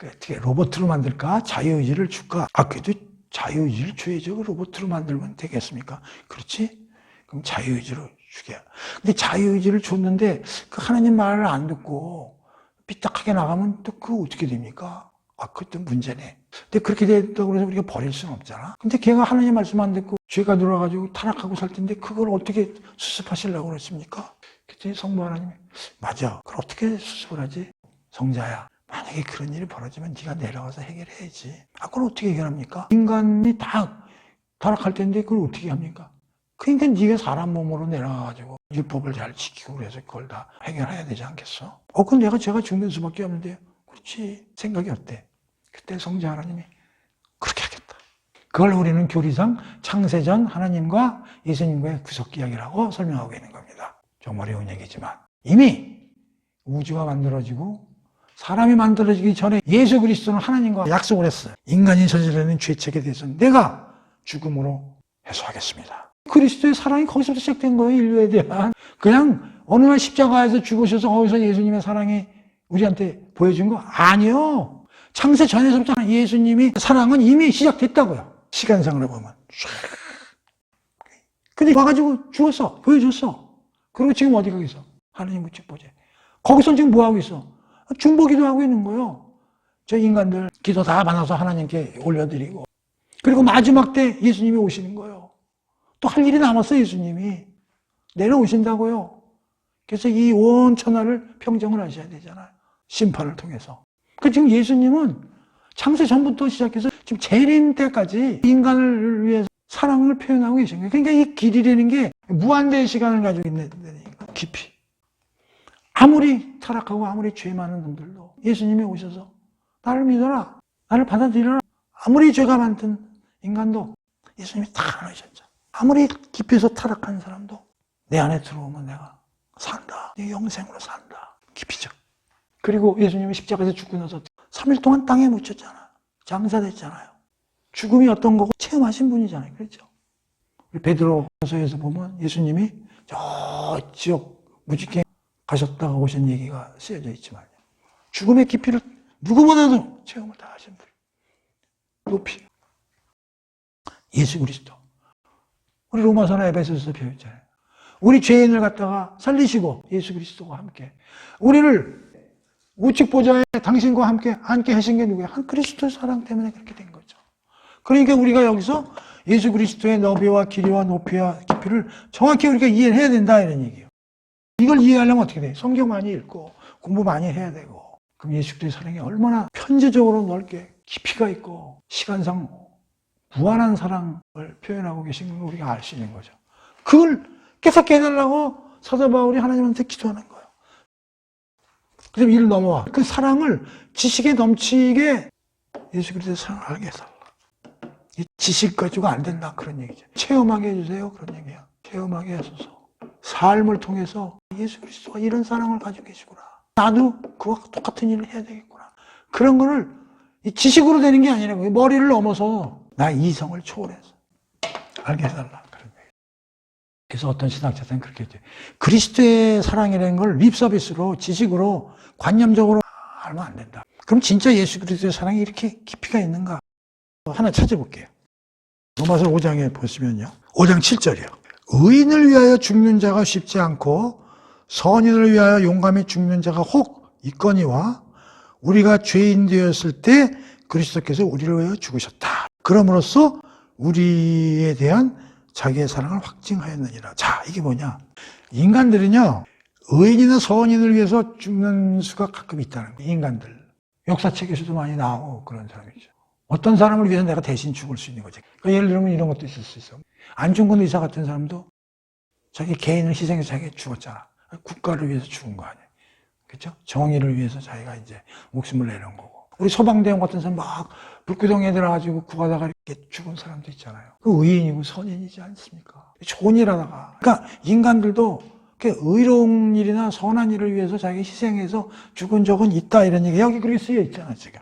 어떻게 로봇으로 만들까? 자유의지를 줄까? 그래도 자유의지를 줘야죠. 로봇으로 만들면 되겠습니까? 그렇지? 그럼 자유의지로 주게. 근데 자유의지를 줬는데 그 하나님 말을 안 듣고 삐딱하게 나가면 또 그거 어떻게 됩니까? 그것도 문제네. 근데 그렇게 됐다고 해서 우리가 버릴 수는 없잖아. 근데 걔가 하나님 말씀 안 듣고 죄가 들어와가지고 타락하고 살 텐데 그걸 어떻게 수습하시려고 그랬습니까? 그랬더니 성부 하나님이 맞아. 그걸 어떻게 수습을 하지? 성자야. 만약에 그런 일이 벌어지면 네가 내려가서 해결해야지. 그걸 어떻게 해결합니까? 인간이 다 타락할 텐데 그걸 어떻게 합니까? 그러니까 네가 사람 몸으로 내려가가지고 율법을 잘 지키고 그래서 그걸 다 해결해야 되지 않겠어? 그럼 내가 죄가 죽는 수밖에 없는데요. 그렇지. 생각이 어때? 그때 성자 하나님이 그렇게 하겠다. 그걸 우리는 교리상 창세전 하나님과 예수님과의 구속 이야기라고 설명하고 있는 겁니다. 좀 어려운 얘기지만 이미 우주가 만들어지고 사람이 만들어지기 전에 예수 그리스도는 하나님과 약속을 했어요. 인간이 저지르는 죄책에 대해서 내가 죽음으로 해소하겠습니다. 그리스도의 사랑이 거기서부터 시작된 거예요. 인류에 대한. 그냥 어느 날 십자가에서 죽으셔서 거기서 예수님의 사랑이 우리한테 보여준 거 아니요. 창세 전에서부터 예수님이 사랑은 이미 시작됐다고요. 시간상으로 보면. 근데 와가지고 죽었어. 보여줬어. 그리고 지금 어디 가겠어? 하나님 우측 보재. 거기서 지금 뭐 하고 있어? 중보기도 하고 있는 거예요. 저 인간들 기도 다 받아서 하나님께 올려드리고. 그리고 마지막 때 예수님이 오시는 거예요. 또 할 일이 남았어요. 예수님이. 내려오신다고요. 그래서 이 온 천하를 평정을 하셔야 되잖아요. 심판을 통해서. 지금 예수님은 창세 전부터 시작해서 지금 재림 때까지 인간을 위해서 사랑을 표현하고 계신 거예요. 그러니까 이 길이라는 게 무한대의 시간을 가지고 있는 데니까 깊이. 아무리 타락하고 아무리 죄 많은 놈들도 예수님이 오셔서 나를 믿어라. 나를 받아들여라. 아무리 죄가 많던 인간도 예수님이 다 안으셨죠. 아무리 깊이서 타락한 사람도 내 안에 들어오면 내가 산다. 내 영생으로 산다. 깊이죠. 그리고 예수님이 십자가에서 죽고 나서 3일 동안 땅에 묻혔잖아요. 장사됐잖아요. 죽음이 어떤 거고 체험하신 분이잖아요. 그렇죠? 베드로서에서 보면 예수님이 저 지역 무지개 가셨다가 오신 얘기가 쓰여져 있지만 죽음의 깊이를 누구보다도 체험을 다 하신 분. 높이. 예수 그리스도. 우리 로마서나 에베소서에서 배웠잖아요. 우리 죄인을 갖다가 살리시고 예수 그리스도와 함께 우리를 우측 보좌에 당신과 함께 앉게 하신 게 누구예요? 한 그리스도의 사랑 때문에 그렇게 된 거죠. 그러니까 우리가 여기서 예수 그리스도의 너비와 길이와 높이와 깊이를 정확히 우리가 이해를 해야 된다 이런 얘기예요. 이걸 이해하려면 어떻게 돼? 성경 많이 읽고 공부 많이 해야 되고. 그럼 예수 그리스도의 사랑이 얼마나 편지적으로 넓게 깊이가 있고 시간상 무한한 사랑을 표현하고 계신 걸 우리가 알 수 있는 거죠. 그걸 깨닫게 해달라고 사도 바울이 하나님한테 기도하는 거예요. 그래서 이를 넘어와. 그 사랑을 지식에 넘치게 예수 그리스도의 사랑을 알게 해달라. 이 지식 가지고 안 된다 그런 얘기죠. 체험하게 해주세요 그런 얘기야. 체험하게 하소서. 삶을 통해서 예수 그리스도가 이런 사랑을 가지고 계시구나. 나도 그와 똑같은 일을 해야 되겠구나. 그런 거를 이 지식으로 되는 게 아니라고. 머리를 넘어서 나 이성을 초월해서 알게 해달라. 그런 얘기. 그래서 어떤 신학자들은 그렇게 했죠. 그리스도의 사랑이라는 걸 립서비스로 지식으로 관념적으로 알면 안 된다. 그럼 진짜 예수 그리스도의 사랑이 이렇게 깊이가 있는가? 하나 찾아볼게요. 로마서 5장에 보시면요. 5장 7절이요. 의인을 위하여 죽는 자가 쉽지 않고 선인을 위하여 용감히 죽는 자가 혹 있거니와 우리가 죄인 되었을 때 그리스도께서 우리를 위하여 죽으셨다. 그럼으로써 우리에 대한 자기의 사랑을 확증하였느니라. 자, 이게 뭐냐? 인간들은요. 의인이나 선인을 위해서 죽는 수가 가끔 있다는 거예요. 인간들. 역사책에서도 많이 나오고 그런 사람이죠. 어떤 사람을 위해서 내가 대신 죽을 수 있는 거지. 그러니까 예를 들면 이런 것도 있을 수 있어. 안중근 의사 같은 사람도 자기 개인을 희생해서 자기가 죽었잖아. 국가를 위해서 죽은 거 아니에요. 그렇죠? 정의를 위해서 자기가 이제 목숨을 내는 거고. 우리 소방대원 같은 사람 막 불구덩이에 들어가지고 구하다가 이렇게 죽은 사람도 있잖아요. 그 의인이고 선인이지 않습니까? 좋은 일 하다가. 그러니까 인간들도 의로운 일이나 선한 일을 위해서 자기 희생해서 죽은 적은 있다 이런 얘기 여기 그렇게 쓰여 있잖아 지금.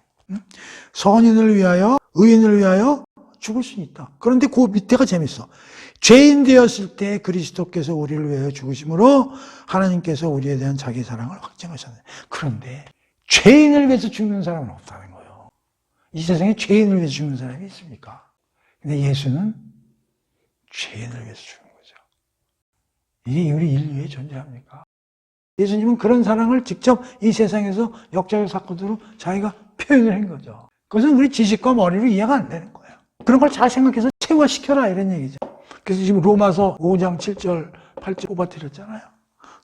선인을 위하여, 의인을 위하여 죽을 수 있다. 그런데 그 밑에가 재밌어. 죄인 되었을 때 그리스도께서 우리를 위하여 죽으심으로 하나님께서 우리에 대한 자기 사랑을 확증하셨네. 그런데 죄인을 위해서 죽는 사람은 없다는 거예요. 이 세상에 죄인을 위해서 죽는 사람이 있습니까? 근데 예수는 죄인을 위해서 죽는 거죠. 이게 우리 인류에 존재합니까? 예수님은 그런 사랑을 직접 이 세상에서 역사적 사건으로 자기가 표현을 한 거죠. 그것은 우리 지식과 머리로 이해가 안 되는 거예요. 그런 걸 잘 생각해서 체화시켜라 이런 얘기죠. 그래서 지금 로마서 5장 7절 8절 뽑아드렸잖아요.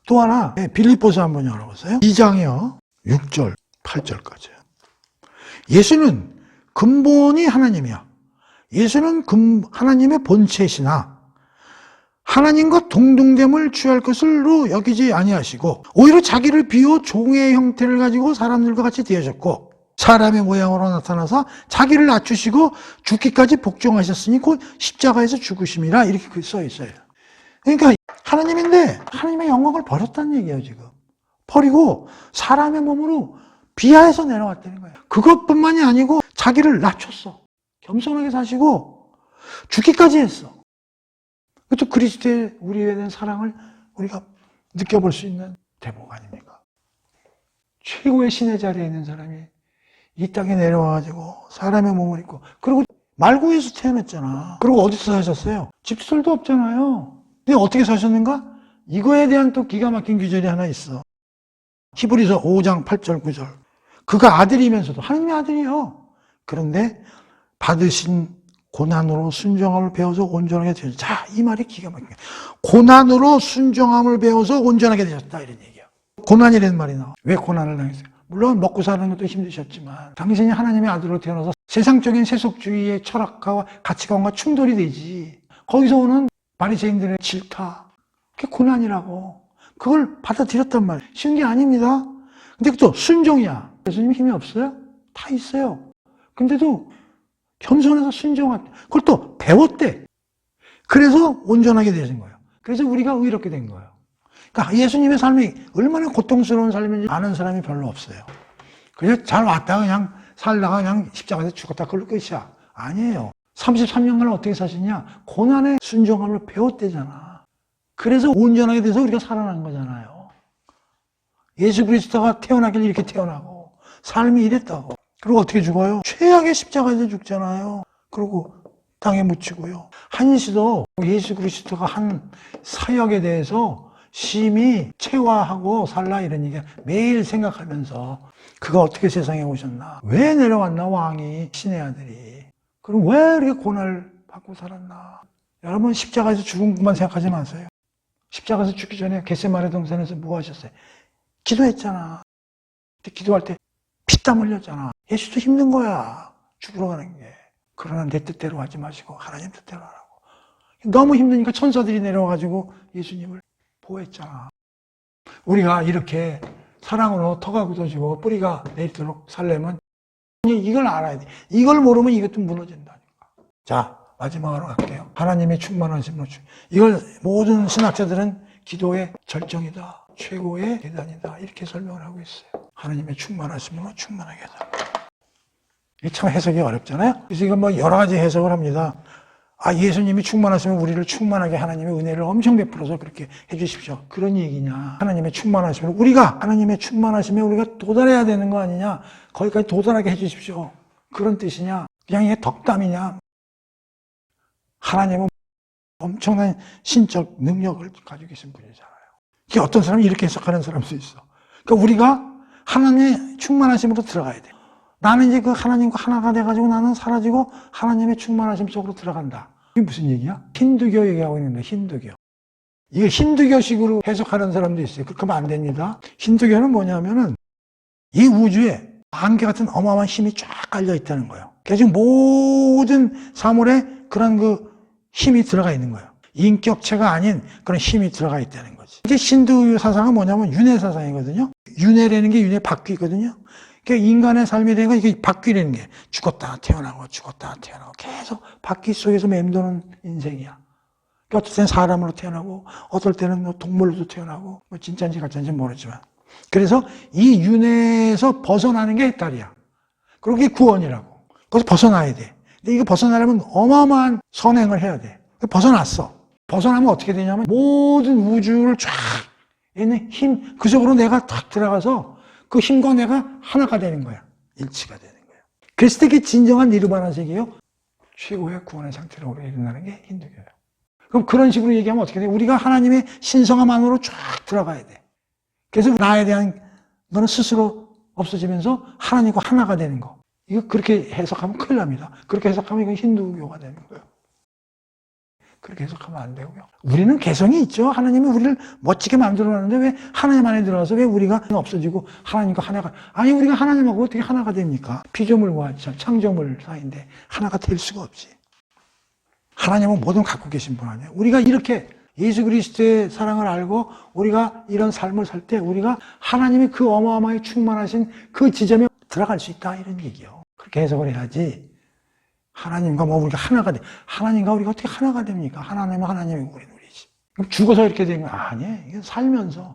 또 하나 빌립보서 한번 열어보세요. 2장이요 6절 8절까지요. 예수는 근본이 하나님이야. 예수는 하나님의 본체시나 하나님과 동등됨을 취할 것으로 여기지 아니하시고 오히려 자기를 비워 종의 형태를 가지고 사람들과 같이 되어졌고 사람의 모양으로 나타나서 자기를 낮추시고 죽기까지 복종하셨으니 곧 십자가에서 죽으심이라 이렇게 써 있어요. 그러니까 하나님인데 하나님의 영광을 버렸다는 얘기예요. 지금 버리고 사람의 몸으로 비하해서 내려왔다는 거예요. 그것뿐만이 아니고 자기를 낮췄어. 겸손하게 사시고 죽기까지 했어. 그것도 그리스도의 우리에 대한 사랑을 우리가 느껴볼 수 있는 대목 아닙니까? 최고의 신의 자리에 있는 사람이 이 땅에 내려와가지고 사람의 몸을 입고 그리고 말구에서 태어났잖아. 그리고 어디서 사셨어요? 집들도 없잖아요. 근데 어떻게 사셨는가? 이거에 대한 또 기가 막힌 규절이 하나 있어. 히브리서 5장 8절 9절. 그가 아들이면서도 하나님의 아들이요. 그런데 받으신 고난으로 순종함을 배워서 온전하게 되셨다. 자, 이 말이 기가 막히게. 고난으로 순종함을 배워서 온전하게 되셨다 이런 얘기야. 고난이라는 말이 나와. 왜 고난을 당했어요? 물론 먹고 사는 것도 힘드셨지만 당신이 하나님의 아들로 태어나서 세상적인 세속주의의 철학과 가치관과 충돌이 되지. 거기서 오는 바리새인들의 질타, 그게 고난이라고. 그걸 받아들였단 말이에요. 쉬운 게 아닙니다. 근데 또 순종이야. 예수님 힘이 없어요? 다 있어요. 근데도 겸손해서 순종한, 그걸 또 배웠대. 그래서 온전하게 되신 거예요. 그래서 우리가 의롭게 된 거예요. 그러니까 예수님의 삶이 얼마나 고통스러운 삶인지 아는 사람이 별로 없어요. 그냥 잘 왔다가 그냥 살다가 그냥 십자가에서 죽었다 그걸로 끝이야. 아니에요. 33년간을 어떻게 사시냐? 고난의 순종함을 배웠대잖아. 그래서 온전하게 돼서 우리가 살아난 거잖아요. 예수 그리스도가 태어나길 이렇게 태어나고 삶이 이랬다고. 그리고 어떻게 죽어요? 최악의 십자가에서 죽잖아요. 그리고 땅에 묻히고요. 한시도 예수 그리스도가 한 사역에 대해서 심히 체화하고 살라 이런 얘기야. 매일 생각하면서 그가 어떻게 세상에 오셨나? 왜 내려왔나 왕이 신의 아들이? 그럼 왜 이렇게 고난을 받고 살았나? 여러분 십자가에서 죽은 것만 생각하지 마세요. 십자가에서 죽기 전에 겟세마네 동산에서 뭐 하셨어요? 기도했잖아. 그때 기도할 때 피땀 흘렸잖아. 예수도 힘든 거야. 죽으러 가는 게. 그러나 내 뜻대로 하지 마시고 하나님 뜻대로 하라고. 너무 힘드니까 천사들이 내려와가지고 예수님을 보호했잖아. 우리가 이렇게 사랑으로 터가 굳어지고 뿌리가 내리도록 살려면 이걸 알아야 돼. 이걸 모르면 이것도 무너진다니까. 자, 마지막으로 갈게요. 하나님의 충만하심으로 이걸 모든 신학자들은 기도의 절정이다. 최고의 계단이다. 이렇게 설명을 하고 있어요. 하나님의 충만하심으로 충만하게 해달라. 이게 참 해석이 어렵잖아요. 그래서 이건 뭐 여러 가지 해석을 합니다. 아, 예수님이 충만하시면 우리를 충만하게 하나님의 은혜를 엄청 베풀어서 그렇게 해주십시오. 그런 얘기냐. 하나님의 충만하시면 우리가 하나님의 충만하시면 우리가 도달해야 되는 거 아니냐. 거기까지 도달하게 해주십시오. 그런 뜻이냐. 그냥 이게 덕담이냐. 하나님은 엄청난 신적 능력을 가지고 계신 분이잖아요. 이게 어떤 사람이 이렇게 해석하는 사람도 있어. 그러니까 우리가 하나님의 충만하심으로 들어가야 돼요. 나는 이제 그 하나님과 하나가 돼가지고 나는 사라지고 하나님의 충만하심 속으로 들어간다. 이게 무슨 얘기야? 힌두교 얘기하고 있는데, 힌두교. 이게 힌두교식으로 해석하는 사람도 있어요. 그렇게 하면 안 됩니다. 힌두교는 뭐냐면은 이 우주에 안개 같은 어마어마한 힘이 쫙 깔려 있다는 거예요. 그래서 모든 사물에 그런 그 힘이 들어가 있는 거예요. 인격체가 아닌 그런 힘이 들어가 있다는 거지. 이제 힌두 사상은 뭐냐면 윤회 사상이거든요. 윤회라는 게 윤회 바퀴거든요. 그러니까 인간의 삶이 되는 건 이게 바퀴라는 게 죽었다 태어나고 죽었다 태어나고 계속 바퀴 속에서 맴도는 인생이야. 그러니까 어떨 때는 사람으로 태어나고 어떨 때는 뭐 동물로도 태어나고 뭐 진짜인지 가짜인지 모르지만 그래서 이 윤회에서 벗어나는 게 해탈이야. 그게 구원이라고. 거기서 벗어나야 돼. 근데 이거 벗어나려면 어마어마한 선행을 해야 돼. 벗어났어. 벗어나면 어떻게 되냐면 모든 우주를 쫙 있는 힘, 그 속으로 내가 탁 들어가서 그 힘과 내가 하나가 되는 거야. 일치가 되는 거야. 그랬을 때 그게 진정한 니르바나 세계요. 최고의 구원의 상태로 우리가 일어나는 게 힌두교예요. 그럼 그런 식으로 얘기하면 어떻게 돼? 우리가 하나님의 신성함 안으로 쫙 들어가야 돼. 그래서 나에 대한 너는 스스로 없어지면서 하나님과 하나가 되는 거. 이거 그렇게 해석하면 큰일 납니다. 그렇게 해석하면 이건 힌두교가 되는 거예요. 그렇게 해석하면 안 되고요. 우리는 개성이 있죠. 하나님이 우리를 멋지게 만들어놨는데 왜 하나님 안에 들어가서 왜 우리가 없어지고 하나님과 하나가, 아니 우리가 하나님하고 어떻게 하나가 됩니까? 피조물과 창조물 사이인데 하나가 될 수가 없지. 하나님은 뭐든 갖고 계신 분 아니에요. 우리가 이렇게 예수 그리스도의 사랑을 알고 우리가 이런 삶을 살 때 우리가 하나님의 그 어마어마하게 충만하신 그 지점에 들어갈 수 있다 이런 얘기예요. 그렇게 해석을 해야지. 하나님과 뭐 우리가 하나가 돼. 하나님과 우리가 어떻게 하나가 됩니까? 하나님은 하나님이 우리는 우리지. 그럼 죽어서 이렇게 되는 거 아니에요. 이게 살면서.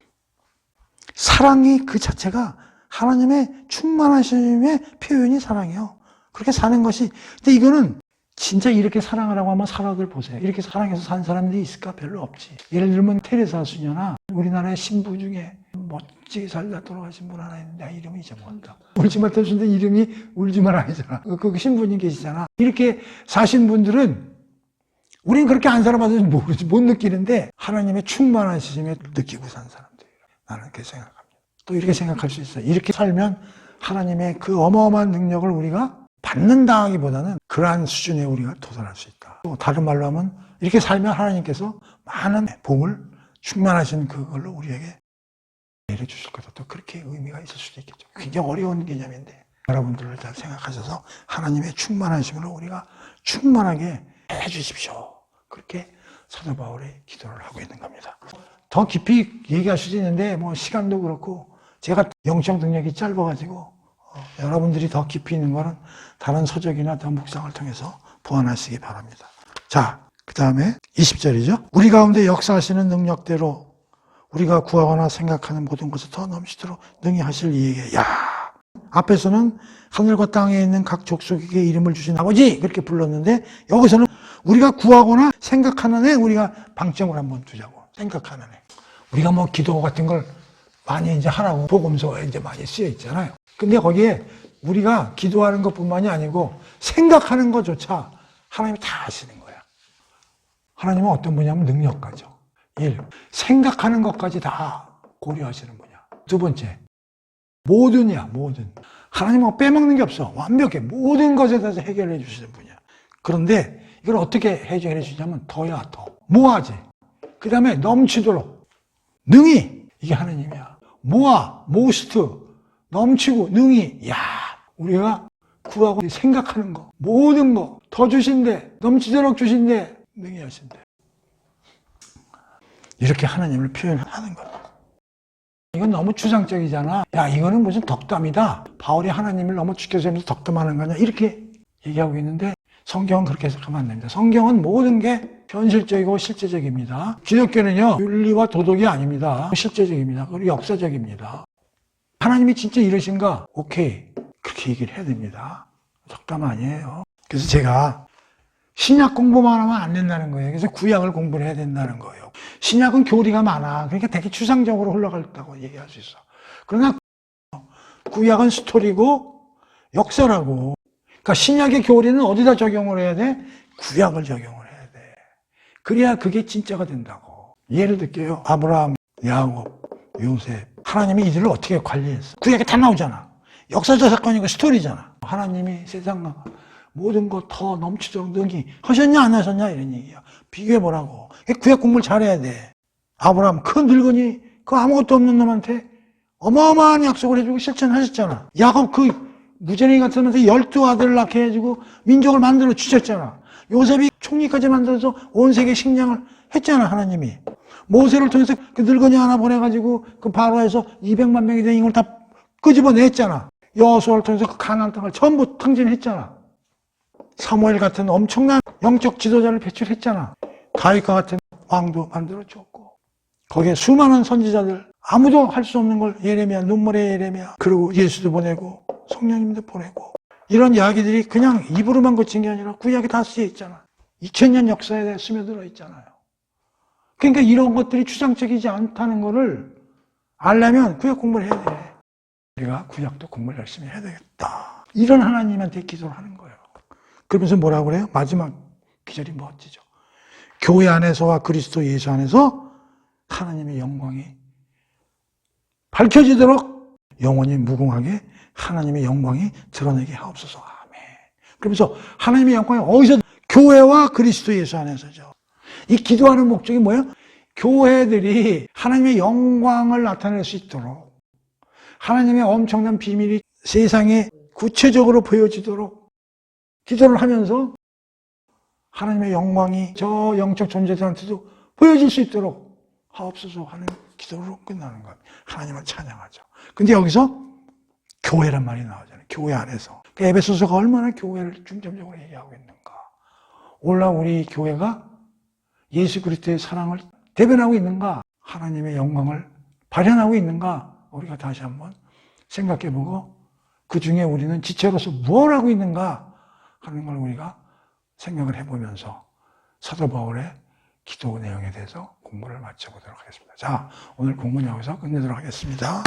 사랑이 그 자체가 하나님의 충만하심의 표현이 사랑이에요. 그렇게 사는 것이. 근데 이거는 진짜 이렇게 사랑하라고 하면 사람들 보세요. 이렇게 사랑해서 산 사람들이 있을까? 별로 없지. 예를 들면 테레사 수녀나 우리나라의 신부 중에 멋지게 살다 돌아가신 분 하나 있는데 이름이 잊어먹었다. 울지 말다 주는데 이름이 울지만 아니잖아. 그 신부님 계시잖아. 이렇게 사신 분들은 우린 그렇게 안 살아봐서 못 느끼는데 하나님의 충만하심에 느끼고 산 사람들이에요. 나는 그렇게 생각합니다. 또 이렇게 생각할 수 있어요. 이렇게 살면 하나님의 그 어마어마한 능력을 우리가 받는다 하기보다는 그러한 수준에 우리가 도달할 수 있다. 또 다른 말로 하면 이렇게 살면 하나님께서 많은 복을 충만하신 그걸로 우리에게 내려주실 거다. 또 그렇게 의미가 있을 수도 있겠죠. 굉장히 어려운 개념인데 여러분들을 잘 생각하셔서 하나님의 충만하심으로 우리가 충만하게 해주십시오. 그렇게 사도 바울이 기도를 하고 있는 겁니다. 더 깊이 얘기할 수도 있는데 뭐 시간도 그렇고 제가 영적 능력이 짧아가지고 여러분들이 더 깊이 있는 거는 다른 서적이나 더 묵상을 통해서 보완하시기 바랍니다. 자, 그 다음에 20절이죠. 우리 가운데 역사하시는 능력대로 우리가 구하거나 생각하는 모든 것을 더 넘치도록 능히 하실 이에게. 야, 앞에서는 하늘과 땅에 있는 각 족속에게 이름을 주신 아버지 그렇게 불렀는데 여기서는 우리가 구하거나 생각하는 애 우리가 방점을 한번 두자고. 생각하는 애. 우리가 뭐 기도 같은 걸 많이 이제 하라고 복음서에 이제 많이 쓰여 있잖아요. 근데 거기에 우리가 기도하는 것뿐만이 아니고 생각하는 것조차 하나님이 다 아시는 거야. 하나님은 어떤 분이냐면 능력가죠. 1. 생각하는 것까지 다 고려하시는 분이야. 두 번째, 모든이야, 모든. 하나님은 빼먹는 게 없어. 완벽해. 모든 것에 대해서 해결해 주시는 분이야. 그런데 이걸 어떻게 해결해 주냐면 더야, 더. 모아지. 그 다음에 넘치도록. 능히. 이게 하나님이야. 모아, 모스트. 넘치고, 능히. 야, 우리가 구하고 생각하는 거. 모든 거. 더 주신대. 넘치도록 주신대. 능히 하신대. 이렇게 하나님을 표현하는 겁니다. 이건 너무 추상적이잖아. 야, 이거는 무슨 덕담이다. 바울이 하나님을 너무 죽여서면서 덕담하는 거냐. 이렇게 얘기하고 있는데 성경은 그렇게 해석하면 안 됩니다. 성경은 모든 게 현실적이고 실제적입니다. 기독교는요, 윤리와 도덕이 아닙니다. 실제적입니다. 그리고 역사적입니다. 하나님이 진짜 이러신가? 오케이. 그렇게 얘기를 해야 됩니다. 덕담 아니에요. 그래서 제가 신약 공부만 하면 안 된다는 거예요. 그래서 구약을 공부를 해야 된다는 거예요. 신약은 교리가 많아. 그러니까 되게 추상적으로 흘러갔다고 얘기할 수 있어. 그러나 구약은 스토리고 역사라고. 그러니까 신약의 교리는 어디다 적용을 해야 돼? 구약을 적용을 해야 돼. 그래야 그게 진짜가 된다고. 예를 들게요. 아브라함, 야곱, 요셉. 하나님이 이들을 어떻게 관리했어? 구약에 다 나오잖아. 역사적 사건이고 스토리잖아. 하나님이 세상과 모든 것 더 넘치도록 능히 하셨냐 안 하셨냐 이런 얘기야. 비교해보라고. 구약 공부를 잘해야 돼. 아브라함 큰 늙은이 그 아무것도 없는 놈한테 어마어마한 약속을 해주고 실천하셨잖아. 야곱 그 무전이 같으면서 12아들을 낳게 해주고 민족을 만들어 주셨잖아. 요셉이 총리까지 만들어서 온 세계 식량을 했잖아 하나님이. 모세를 통해서 그 늙은이 하나 보내가지고 그 바로에서 200만 명이 된 인을 다 끄집어냈잖아. 여호수아를 통해서 그 가나안 땅을 전부 탕진했잖아. 사무엘 같은 엄청난 영적 지도자를 배출했잖아. 다윗과 같은 왕도 만들어줬고 거기에 수많은 선지자들 아무도 할 수 없는 걸 예레미야, 눈물의 예레미야 그리고 예수도 보내고 성령님도 보내고 이런 이야기들이 그냥 입으로만 그친 게 아니라 구약에 다 쓰여 있잖아. 2000년 역사에 대해 스며들어 있잖아요. 그러니까 이런 것들이 추상적이지 않다는 것을 알려면 구약 공부를 해야 돼. 우리가 구약도 공부를 열심히 해야 되겠다. 이런 하나님한테 기도를 하는 거예요. 그러면서 뭐라고 그래요? 마지막 기절이 멋지죠. 교회 안에서와 그리스도 예수 안에서 하나님의 영광이 밝혀지도록 영원히 무궁하게 하나님의 영광이 드러내게 하옵소서. 아멘. 그러면서 하나님의 영광이 어디서? 교회와 그리스도 예수 안에서죠. 이 기도하는 목적이 뭐예요? 교회들이 하나님의 영광을 나타낼 수 있도록, 하나님의 엄청난 비밀이 세상에 구체적으로 보여지도록 기도를 하면서 하나님의 영광이 저 영적 존재들한테도 보여질 수 있도록 하옵소서 하는 기도로 끝나는 겁니다. 하나님을 찬양하죠. 근데 여기서 교회란 말이 나오잖아요. 교회 안에서. 에베소서가 얼마나 교회를 중점적으로 얘기하고 있는가. 오늘날 우리 교회가 예수 그리스도의 사랑을 대변하고 있는가, 하나님의 영광을 발현하고 있는가, 우리가 다시 한번 생각해보고 그 중에 우리는 지체로서 뭘 하고 있는가 하는 걸 우리가 생각을 해보면서 사도 바울의 기도 내용에 대해서 공부를 마쳐보도록 하겠습니다. 자, 오늘 공부는 여기서 끝내도록 하겠습니다.